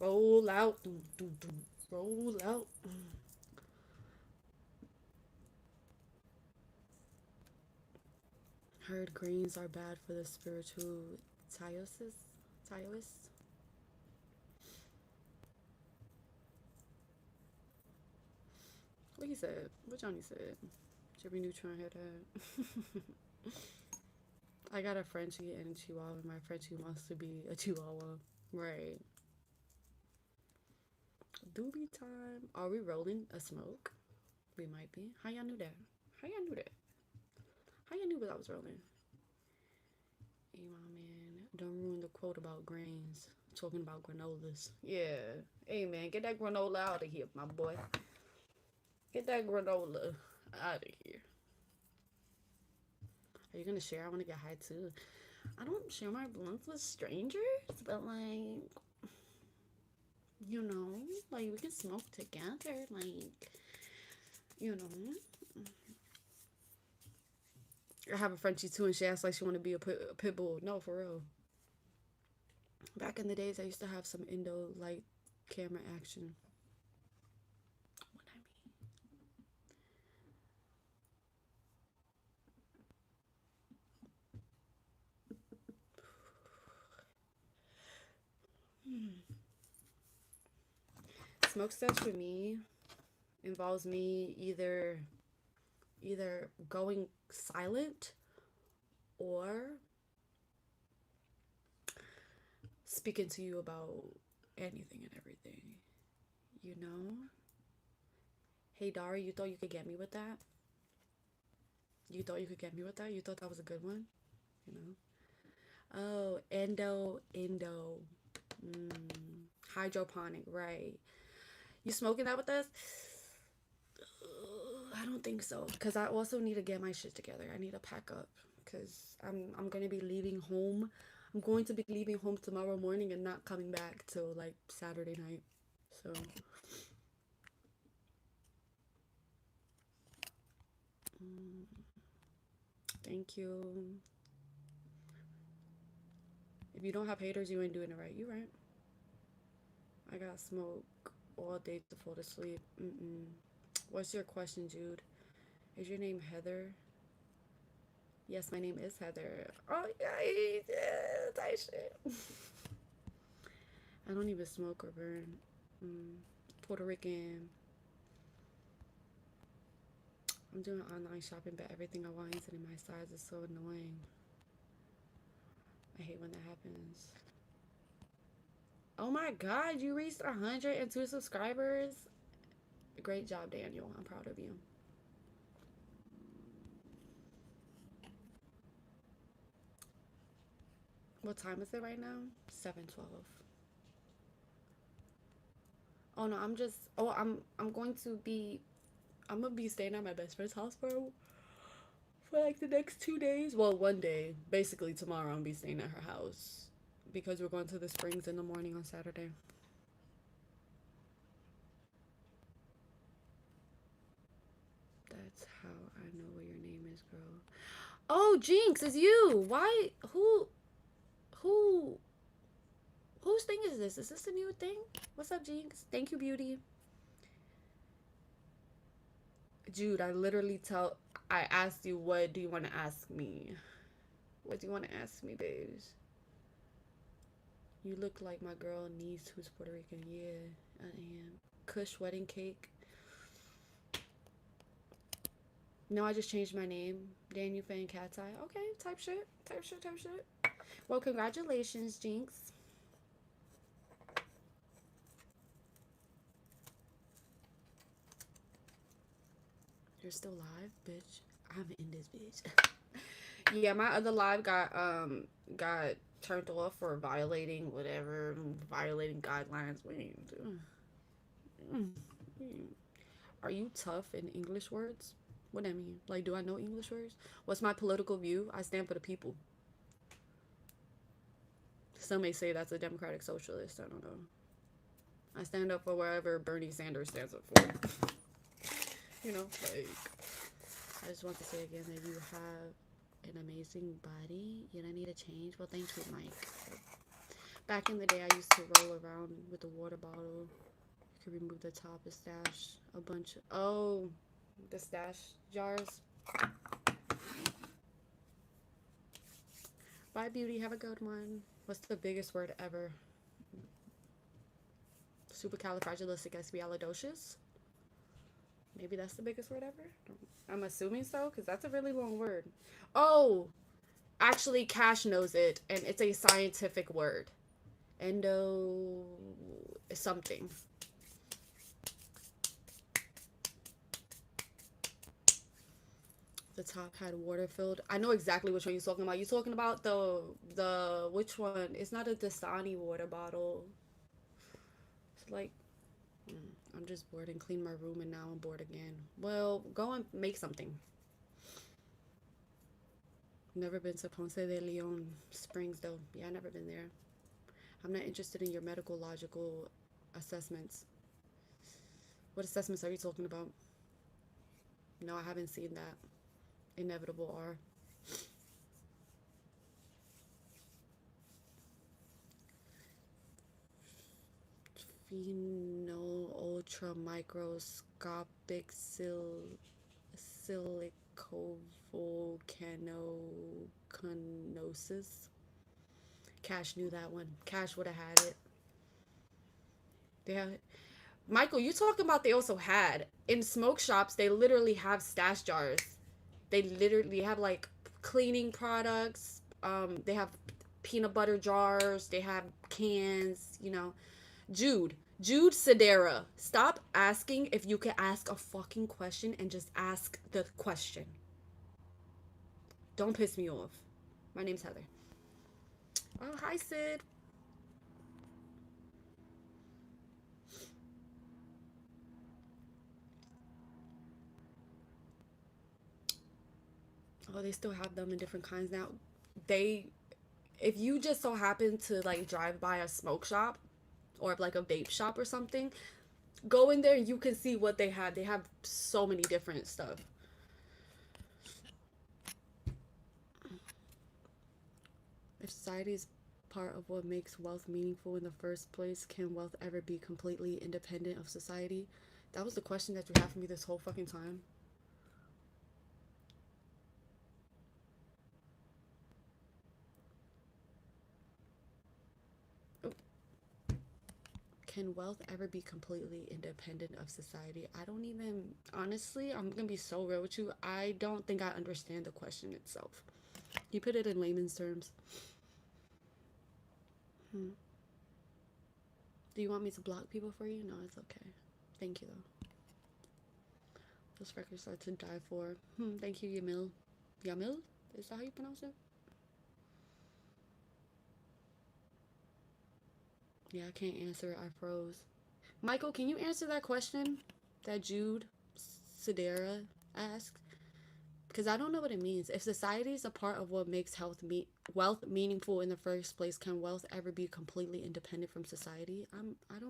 Roll out. Roll out. Heard grains are bad for the spiritual Taoist. What he said? What Johnny said? Should be neutral head that. I got a Frenchie and a Chihuahua. My Frenchie wants to be a Chihuahua. Right. Doobie time. Are we rolling a smoke? We might be. How y'all knew that? How y'all knew that? How y'all knew what I was rolling? Hey, my man. Don't ruin the quote about grains. Talking about granolas. Yeah. Hey, man. Get that granola out of here, my boy. Get that granola out of here. Are you gonna share? I want to get high too. I don't share my blunts with strangers, but like, like we can smoke together. Like, I have a Frenchie too, and she acts like she want to be a pit bull. No, for real. Back in the days, I used to have some Indo light camera action. What I mean. smoke steps for me involves me either going silent or speaking to you about anything and everything. You know? Hey Dari, you thought you could get me with that? You thought you could get me with that? You thought that was a good one? You know? Oh, endo. Hydroponic, right. You smoking that with us? I don't think so. Because I also need to get my shit together. I need to pack up. Because I'm going to be leaving home. I'm going to be leaving home tomorrow morning and not coming back till like Saturday night. So... thank you. If you don't have haters, you ain't doing it right. You right. I got smoke all day to fall asleep. What's your question, Jude? Is your name Heather? Yes, my name is Heather. Oh, yeah, that shit. I don't even smoke or burn. Puerto Rican. I'm doing online shopping, but everything I want isn't in my size. Is so annoying. I hate when that happens. Oh my god, you reached 102 subscribers. Great job, Daniel. I'm proud of you. What time is it right now? 7:12. Oh no, I'm going to be staying at my best friend's house for like the next 2 days. Well, one day. Basically tomorrow I'll be staying at her house because we're going to the springs in the morning on Saturday. That's how I know what your name is, girl. Oh, Jinx, it's you. Why? Who? Whose thing is this? Is this a new thing? What's up, Jinx? Thank you, beauty. Jude, I asked you, what do you want to ask me? What do you want to ask me, babes? You look like my girl niece who's Puerto Rican. Yeah, I am. Kush wedding cake. No, I just changed my name. Daniel Fan Cat's Eye. Okay, type shit. Well, congratulations, Jinx. You're still live, bitch. I'm in this bitch. Yeah, my other live got turned off for violating guidelines. Are you tough in English words? What do I mean? Like, do I know English words? What's my political view? I stand for the people. Some may say that's a democratic socialist. I don't know. I stand up for wherever Bernie Sanders stands up for. You know, like, I just want to say again that you have an amazing body. You don't need to change. Well, thank you, Mike. Back in the day, I used to roll around with a water bottle. You could remove the top and stash a bunch of... Oh, the stash jars. Bye, beauty. Have a good one. What's the biggest word ever? Supercalifragilisticexpialidocious? Maybe that's the biggest word ever? I'm assuming so, because that's a really long word. Oh! Actually, Cash knows it, and it's a scientific word. Endo... something. The top had water filled. I know exactly which one you're talking about. You're talking about the which one? It's not a Dasani water bottle. It's like... I'm just bored and clean my room, and now I'm bored again. Well, go and make something. Never been to Ponce de Leon Springs, though. Yeah, I never been there. I'm not interested in your medical logical assessments. What assessments are you talking about? No, I haven't seen that. Inevitable R. Phenol ultra microscopic silicovolcanoconiosis. Cash knew that one. Cash would have had it. Yeah. Michael, you talking about they also had in smoke shops, they literally have stash jars. They literally have like cleaning products. They have peanut butter jars. They have cans, you know. Jude Sedera, stop asking if you can ask a fucking question and just ask the question. Don't piss me off. My name's Heather. Oh, hi, Sid. Oh, they still have them in different kinds now. They, if you just so happen to like drive by a smoke shop or like a vape shop or something, go in there and you can see what they have. They have so many different stuff. If society is part of what makes wealth meaningful in the first place, can wealth ever be completely independent of society? That was the question that you had for me this whole fucking time. Can wealth ever be completely independent of society? I don't even, honestly, I'm gonna be so real with you. I don't think I understand the question itself. You put it in layman's terms. Hmm. Do you want me to block people for you? No, it's okay. Thank you, though. Those records are to die for. Thank you, Yamil. Yamil? Is that how you pronounce it? Yeah, I can't answer it. I froze. Michael, can you answer that question that Jude Sedera asked? Because I don't know what it means. If society is a part of what makes wealth meaningful in the first place, can wealth ever be completely independent from society? I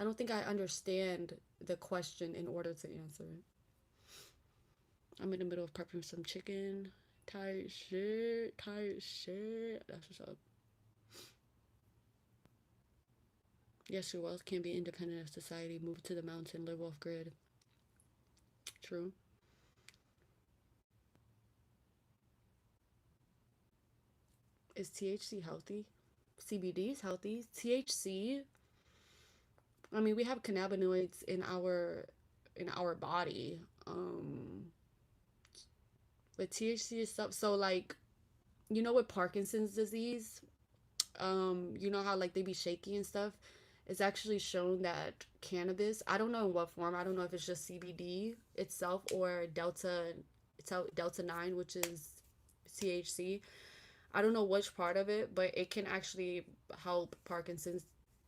don't think I understand the question in order to answer it. I'm in the middle of prepping some chicken. Tired shit. Tired shit. That's what's up. Yes, your wealth can be independent of society. Move to the mountain. Live off grid. True. Is THC healthy? CBD is healthy. THC. I mean, we have cannabinoids in our body. But THC is stuff. So like, you know, with Parkinson's disease, you know how like they be shaky and stuff. It's actually shown that cannabis. I don't know in what form. I don't know if it's just CBD itself or Delta 9, which is THC. I don't know which part of it, but it can actually help Parkinson's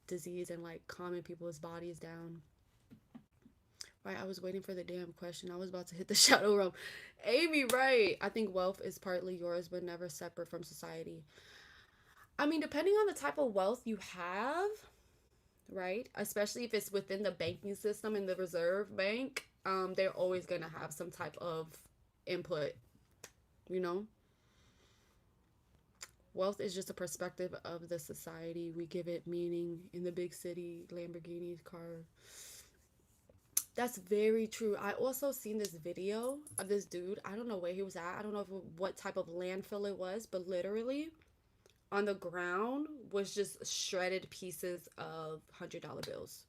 disease and like calming people's bodies down. Right, I was waiting for the damn question. I was about to hit the shadow realm. Amy, right. I think wealth is partly yours, but never separate from society. I mean, depending on the type of wealth you have, right? Especially if it's within the banking system in the reserve bank, they're always gonna have some type of input, you know? Wealth is just a perspective of the society. We give it meaning in the big city, Lamborghinis, car. That's very true. I also seen this video of this dude. I don't know where he was at. I don't know what type of landfill it was, but literally on the ground was just shredded pieces of $100 bills.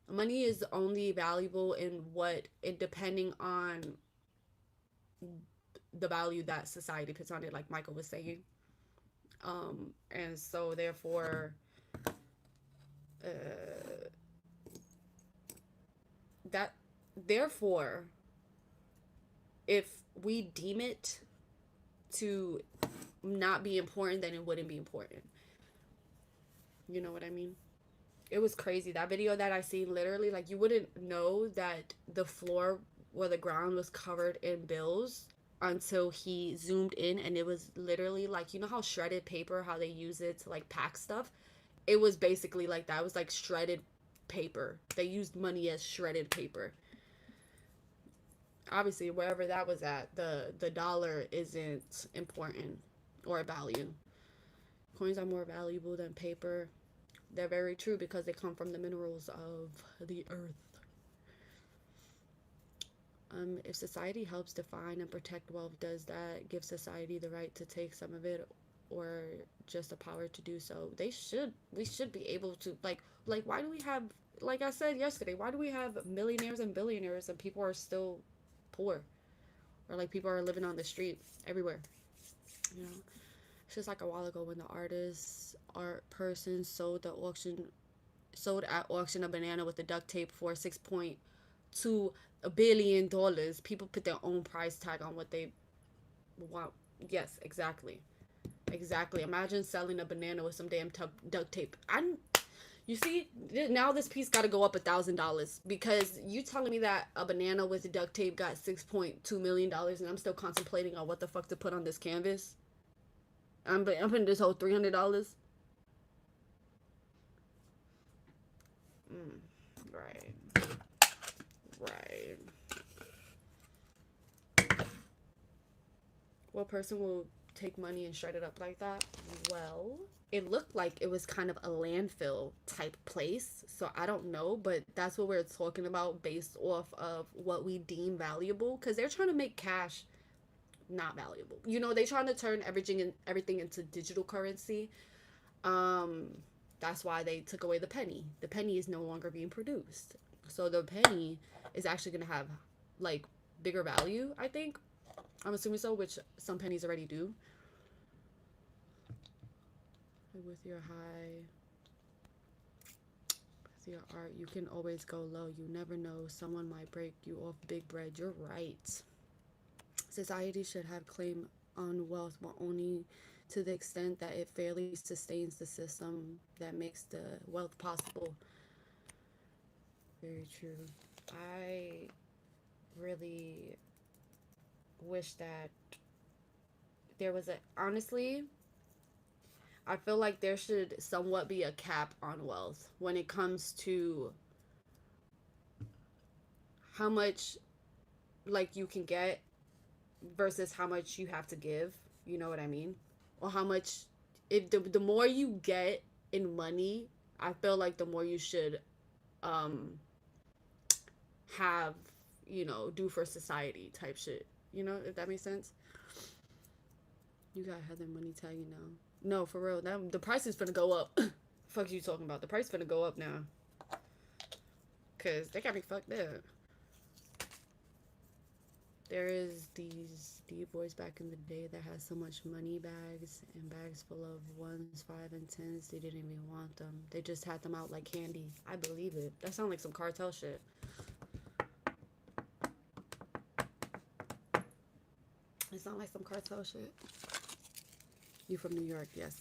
Money is only valuable in what it depending on the value that society puts on it, like Michael was saying. And so therefore, uh, that therefore, if we deem it to not be important, then it wouldn't be important. You know what I mean? It was crazy. That video that I seen, literally, like you wouldn't know that the floor where the ground was covered in bills until he zoomed in, and it was literally like, you know how shredded paper, how they use it to like pack stuff? It was basically like that. It was like shredded paper. They used money as shredded paper. Obviously, wherever that was at, the dollar isn't important or a value. Coins are more valuable than paper. They're very true because they come from the minerals of the earth. If society helps define and protect wealth, does that give society the right to take some of it? or just the power to do so. We should be able to, like why do we have, like I said yesterday, why do we have millionaires and billionaires and people are still poor, or like people are living on the street everywhere, you know? It's just like a while ago when the art person sold at auction a banana with the duct tape for $6.2 billion. People put their own price tag on what they want. Yes, exactly. Exactly. Imagine selling a banana with some damn duct tape. You see, now this piece got to go up $1,000 because you telling me that a banana with duct tape got $6.2 million, and I'm still contemplating on what the fuck to put on this canvas. I'm putting this whole $300. Right. Right. What person will take money and shred it up like that? Well, it looked like it was kind of a landfill type place. So I don't know, but that's what we're talking about based off of what we deem valuable. Because they're trying to make cash not valuable. You know, they're trying to turn everything into digital currency. Um, that's why they took away the penny. The penny is no longer being produced. So the penny is actually going to have like bigger value, I think. I'm assuming so, which some pennies already do. With your art, you can always go low. You never know. Someone might break you off big bread. You're right. Society should have claim on wealth, but only to the extent that it fairly sustains the system that makes the wealth possible. Very true. I really wish that there was honestly, I feel like there should somewhat be a cap on wealth when it comes to how much like you can get versus how much you have to give. You know what I mean? Or how much, if the more you get in money, I feel like the more you should um have, do for society type shit. You know, if that makes sense. You got Heather money tagging now. No, for real. That the price is gonna go up. Fuck you talking about? The price is gonna go up now. Cause they got me fucked up. There is these D-boys back in the day that had so much money bags and bags full of ones, 5 and 10s. They didn't even want them. They just had them out like candy. I believe it. That sounds like some cartel shit. It sounds like some cartel shit. You from New York? Yes,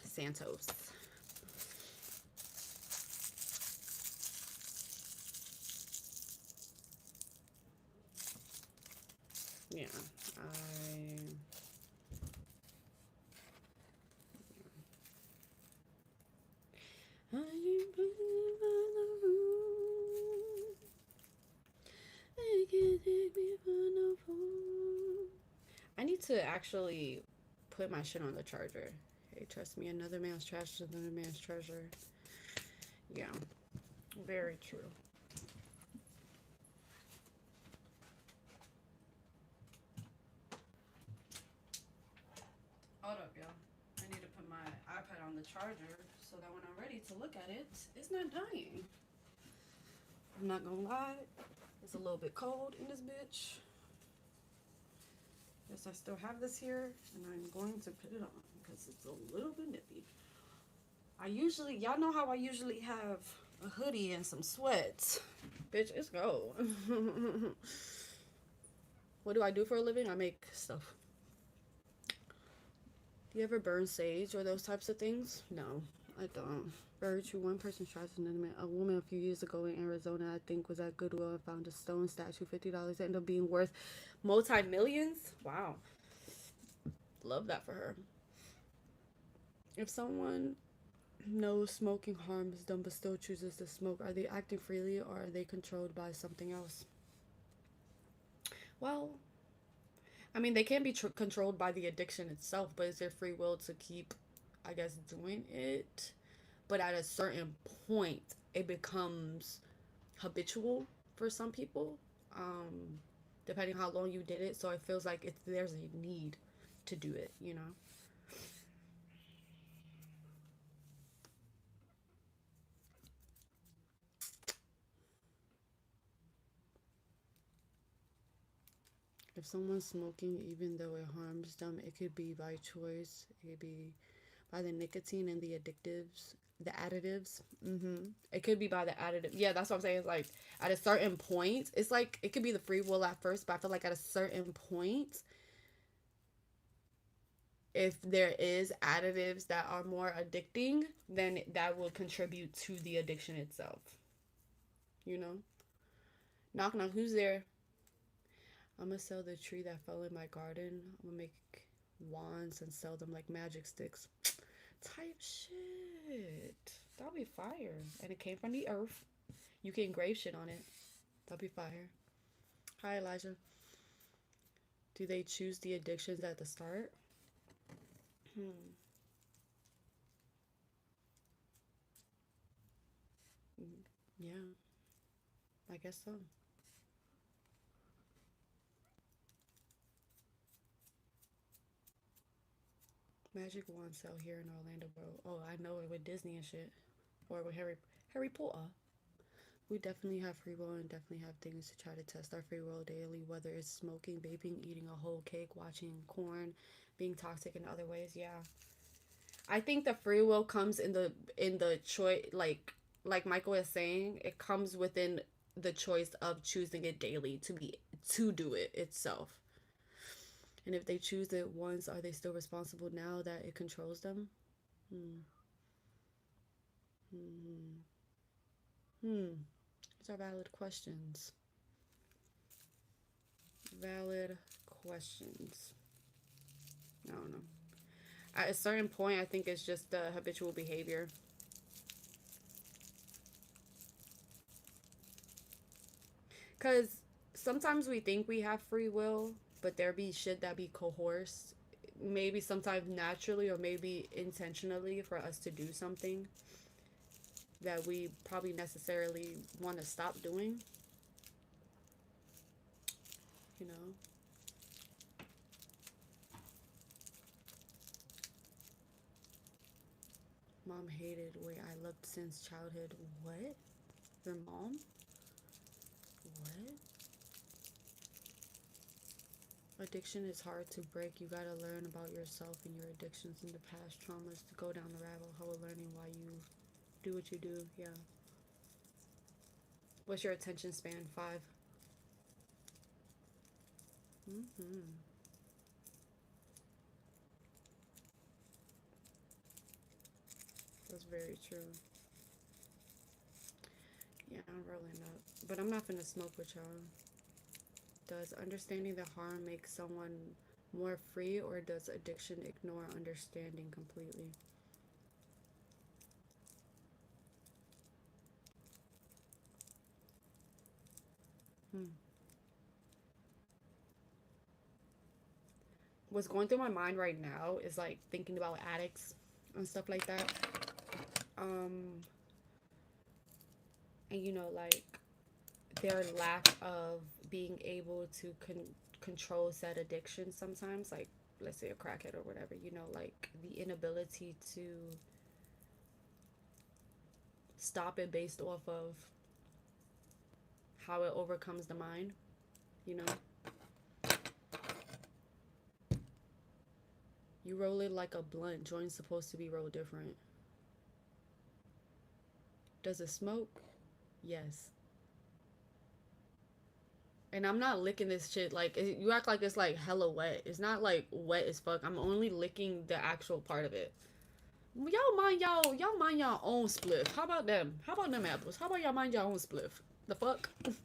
Santos. Yeah, I need to actually put my shit on the charger. Hey, trust me, another man's trash is another man's treasure. Yeah, very true. Hold up, y'all. I need to put my iPad on the charger so that when I'm ready to look at it, it's not dying. I'm not gonna lie, it's a little bit cold in this bitch. Yes, I still have this here, and I'm going to put it on because it's a little bit nippy. Y'all know how I usually have a hoodie and some sweats. Bitch, it's cold. What do I do for a living? I make stuff. Do you ever burn sage or those types of things? No, I don't. Very true. One person tried to name a woman a few years ago in Arizona, I think, was at Goodwill and found a stone statue, $50. Ended up being worth multi-millions. Wow. Love that for her. If someone knows smoking harms them but still chooses to smoke, are they acting freely or are they controlled by something else? Well, I mean, they can be controlled by the addiction itself, but is there free will to keep, I guess, doing it? But at a certain point, it becomes habitual for some people, depending how long you did it. So it feels like there's a need to do it, you know? If someone's smoking, even though it harms them, it could be by choice. It could be by the nicotine and the additives, the additives. It could be by the additive. Yeah, that's what I'm saying. It's like at a certain point, it's like it could be the free will at first, but I feel like at a certain point, if there is additives that are more addicting, then that will contribute to the addiction itself. You know? Knock knock, who's there? I'm gonna sell the tree that fell in my garden. I'm gonna make wands and sell them like magic sticks. Type shit. That'll be fire. And it came from the earth. You can engrave shit on it. That'll be fire. Hi, Elijah. Do they choose the addictions at the start? Hmm. Yeah, I guess so. Magic wand sale here in Orlando, bro. Oh, I know it with Disney and shit. Or with Harry Potter. We definitely have free will and definitely have things to try to test our free will daily, whether it's smoking, vaping, eating a whole cake, watching corn, being toxic in other ways. Yeah. I think the free will comes in the choice, like Michael is saying, it comes within the choice of choosing it daily to do it itself. And if they choose it once, are they still responsible now that it controls them? Hmm. Hmm. Hmm. These are valid questions. Valid questions. I don't know. At a certain point, I think it's just the habitual behavior. Because sometimes we think we have free will, but there be shit that be coerced. Maybe sometimes naturally or maybe intentionally for us to do something that we probably necessarily want to stop doing, you know? Mom hated the way I looked since childhood. What? Your mom? What? Addiction is hard to break. You gotta learn about yourself and your addictions and the past traumas to go down the rabbit hole learning why you do what you do. Yeah. What's your attention span? 5. Mm-hmm. That's very true. Yeah, I'm rolling up. But I'm not gonna smoke with y'all. Does understanding the harm make someone more free, or does addiction ignore understanding completely? Hmm. What's going through my mind right now is like thinking about addicts and stuff like that. Um, and you know, like their lack of being able to control said addiction sometimes, like let's say a crackhead or whatever, you know, like the inability to stop it based off of how it overcomes the mind, you know. You roll it like a blunt. Joint's supposed to be rolled different. Does it smoke? Yes. And I'm not licking this shit like you act like it's like hella wet. It's not like wet as fuck. I'm only licking the actual part of it. Y'all mind y'all own spliff. How about them? How about them apples? How about y'all mind y'all own spliff? The fuck? But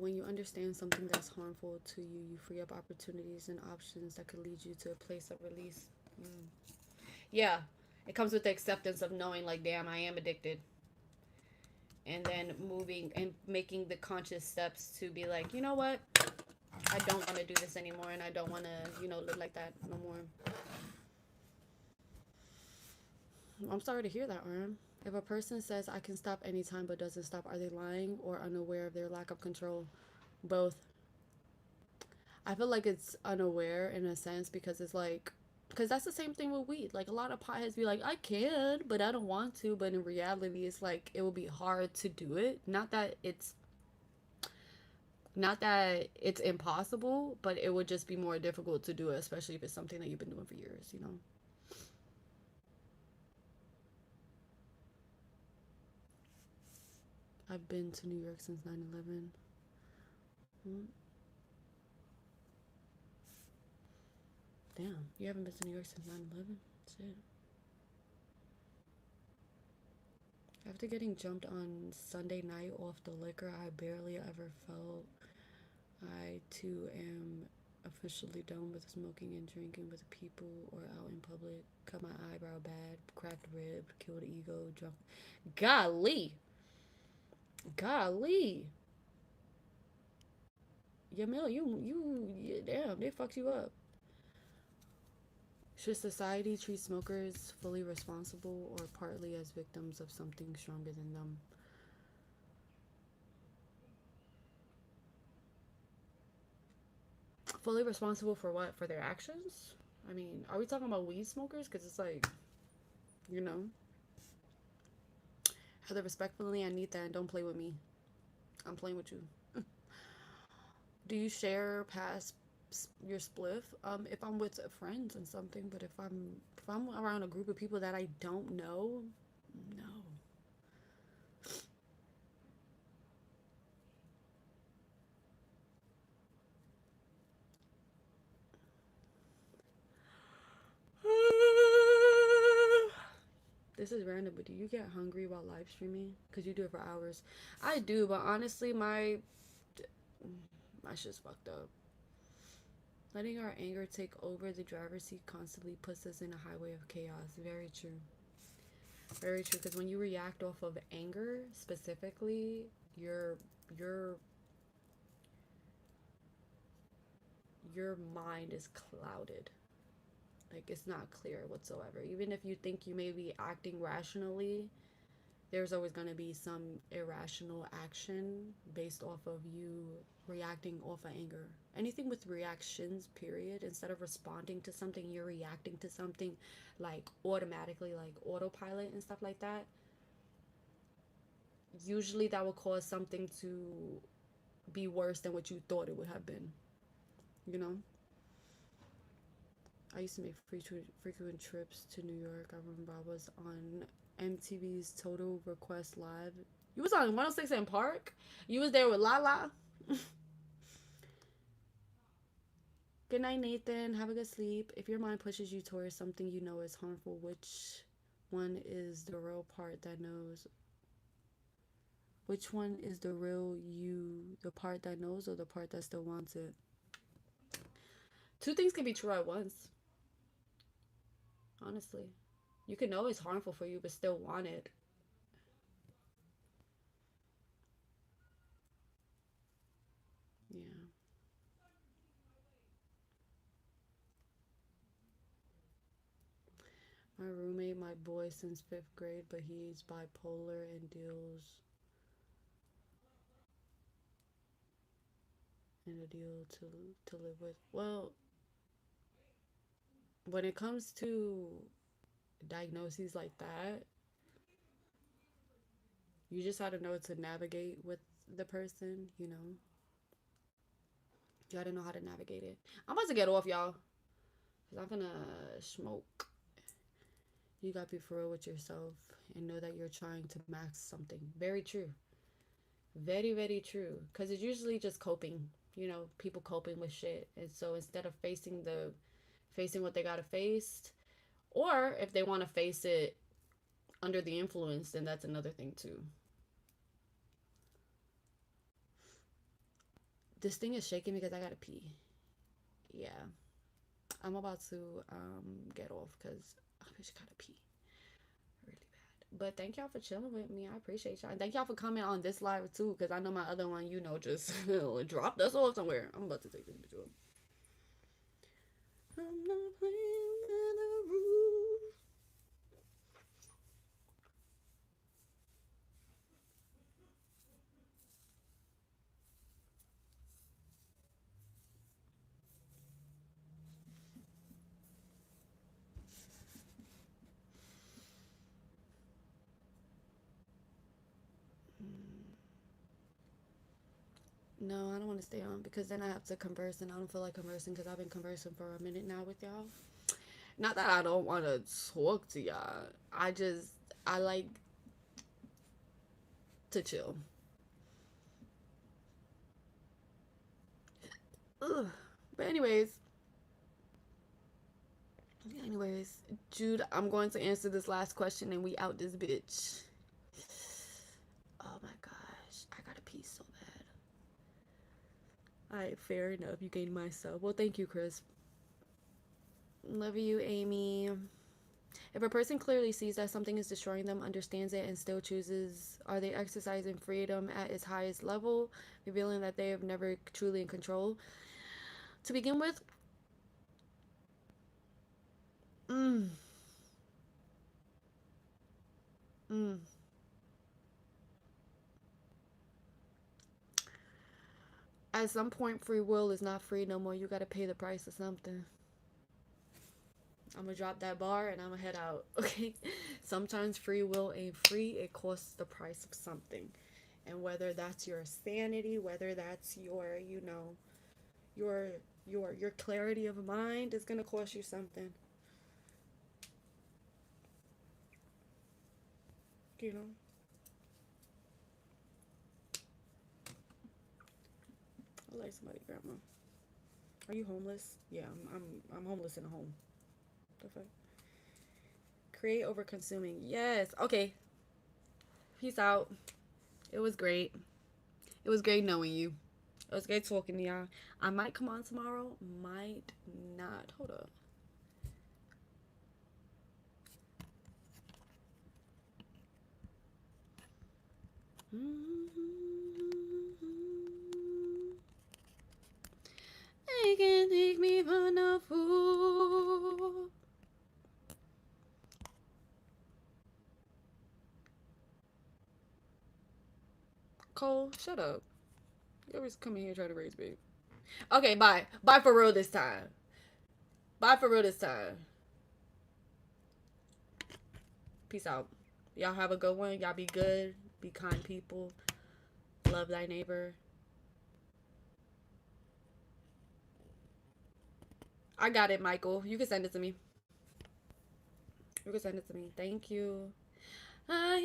when you understand something that's harmful to you, you free up opportunities and options that could lead you to a place of release. Mm. Yeah, it comes with the acceptance of knowing, like, damn, I am addicted. And then moving and making the conscious steps to be like, you know what? I don't want to do this anymore and I don't want to, you know, live like that no more. I'm sorry to hear that, Arm. If a person says I can stop anytime but doesn't stop, are they lying or unaware of their lack of control? Both. I feel like it's unaware in a sense because it's like, because that's the same thing with weed. Like a lot of potheads be like, I can, but I don't want to. But in reality, it's like it will be hard to do it. Not that it's Not that it's impossible, but it would just be more difficult to do it, especially if it's something that you've been doing for years, you know? I've been to New York since 9/11. Hmm. Damn, you haven't been to New York since 9/11? Shit. After getting jumped on Sunday night off the liquor I barely ever felt, I too am officially done with smoking and drinking with people or out in public. Cut my eyebrow bad, cracked rib, killed ego, drunk. Golly! Golly! Yamil, damn, they fucked you up. Should society treat smokers fully responsible or partly as victims of something stronger than them? Fully responsible for what? For their actions? I mean, are we talking about weed smokers? Because it's like, you know, Heather, respectfully, I need that and don't play with me. I'm playing with you. Do you share past your spliff? If I'm with friends and something, but if I'm around a group of people that I don't know, no. This is random, but do you get hungry while live streaming? Because you do it for hours. I do, but honestly, my shit's fucked up. Letting our anger take over the driver's seat constantly puts us in a highway of chaos. Very true. Very true. Because when you react off of anger, specifically, your your mind is clouded. Like it's not clear whatsoever. Even if you think you may be acting rationally, there's always going to be some irrational action based off of you reacting off of anger. Anything with reactions, period, instead of responding to something, you're reacting to something like automatically, like autopilot and stuff like that. Usually that will cause something to be worse than what you thought it would have been, you know? I used to make frequent trips to New York. I remember I was on MTV's Total Request Live. You was on 106 in Park? You was there with Lala? Good night, Nathan. Have a good sleep. If your mind pushes you towards something you know is harmful, which one is the real part that knows? Which one is the real you? The part that knows or the part that still wants it? Two things can be true at once, honestly. You can know it's harmful for you, but still want it. Yeah. My roommate, my boy since fifth grade, but he's bipolar and deals in a deal to live with. Well, when it comes to diagnoses like that, you just have to know to navigate with the person, you know. You gotta know how to navigate it. I'm about to get off, y'all. Cause I'm gonna smoke. You gotta be for real with yourself and know that you're trying to max something. Very true. Very, very true. Because it's usually just coping. You know, people coping with shit. And so instead of facing what they gotta face, or if they want to face it under the influence, then that's another thing too. This thing is shaking because I gotta pee. Yeah, I'm about to get off because I just gotta pee really bad. But thank y'all for chilling with me. I appreciate y'all. And thank y'all for coming on this live too, because I know my other one, you know, just dropped us off somewhere. I'm about to take this bitch off. I'm not playing by the rules. No, I don't want to stay on because then I have to converse and I don't feel like conversing because I've been conversing for a minute now with y'all. Not that I don't want to talk to y'all. I like to chill. Ugh. But anyways, Jude, I'm going to answer this last question and we out this bitch. Oh my gosh, I gotta pee so bad. Alright, fair enough. You gained my sub. Well, thank you, Chris. Love you, Amy. If a person clearly sees that something is destroying them, understands it, and still chooses, are they exercising freedom at its highest level, revealing that they have never truly in control? To begin with, mm, mm, at some point, free will is not free no more. You gotta pay the price of something. I'm gonna drop that bar and I'm gonna head out. Okay. Sometimes free will ain't free, it costs the price of something. And whether that's your sanity, whether that's your, your your clarity of mind, is gonna cost you something. You know? I like somebody, grandma. Are you homeless? Yeah, I'm homeless in a home. The fuck? Create over consuming. Yes. Okay. Peace out. It was great. It was great knowing you. It was great talking to y'all. I might come on tomorrow. Might not. Hold up. They can take me for no fool. Cole, shut up. You always come in here trying to raise me. Okay, bye. Bye for real this time. Bye for real this time. Peace out. Y'all have a good one. Y'all be good. Be kind people. Love thy neighbor. I got it, Michael. You can send it to me. You can send it to me. Thank you. I